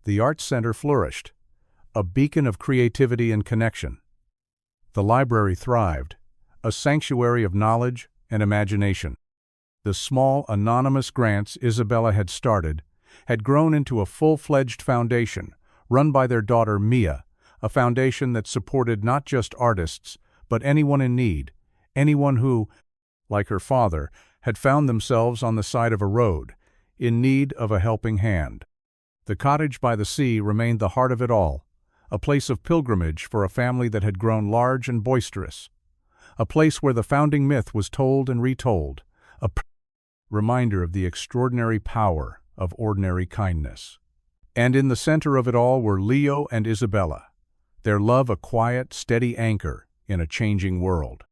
The Arts Center flourished, a beacon of creativity and connection. The library thrived, a sanctuary of knowledge and imagination. The small, anonymous grants Isabella had started had grown into a full-fledged foundation, run by their daughter Mia, a foundation that supported not just artists, but anyone in need, anyone who, like her father, had found themselves on the side of a road, in need of a helping hand. The cottage by the sea remained the heart of it all, a place of pilgrimage for a family that had grown large and boisterous, a place where the founding myth was told and retold, a reminder of the extraordinary power of ordinary kindness. And in the center of it all were Leo and Isabella, their love a quiet, steady anchor in a changing world.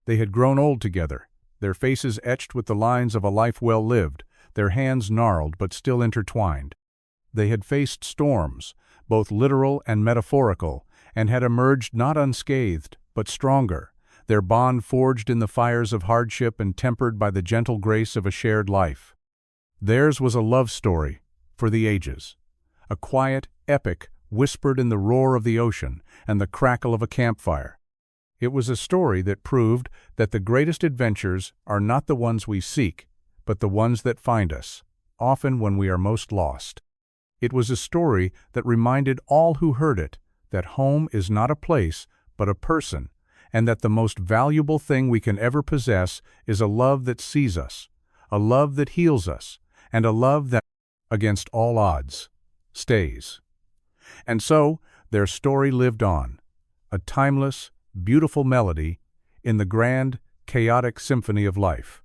They had grown old together, their faces etched with the lines of a life well lived, their hands gnarled but still intertwined. They had faced storms, both literal and metaphorical, and had emerged not unscathed, but stronger, their bond forged in the fires of hardship and tempered by the gentle grace of a shared life. Theirs was a love story for the ages, a quiet epic whispered in the roar of the ocean and the crackle of a campfire. It was a story that proved that the greatest adventures are not the ones we seek, but the ones that find us, often when we are most lost. It was a story that reminded all who heard it that home is not a place, but a person, and that the most valuable thing we can ever possess is a love that sees us, a love that heals us, and a love that, against all odds, stays. And so, their story lived on, a timeless, beautiful melody in the grand, chaotic symphony of life.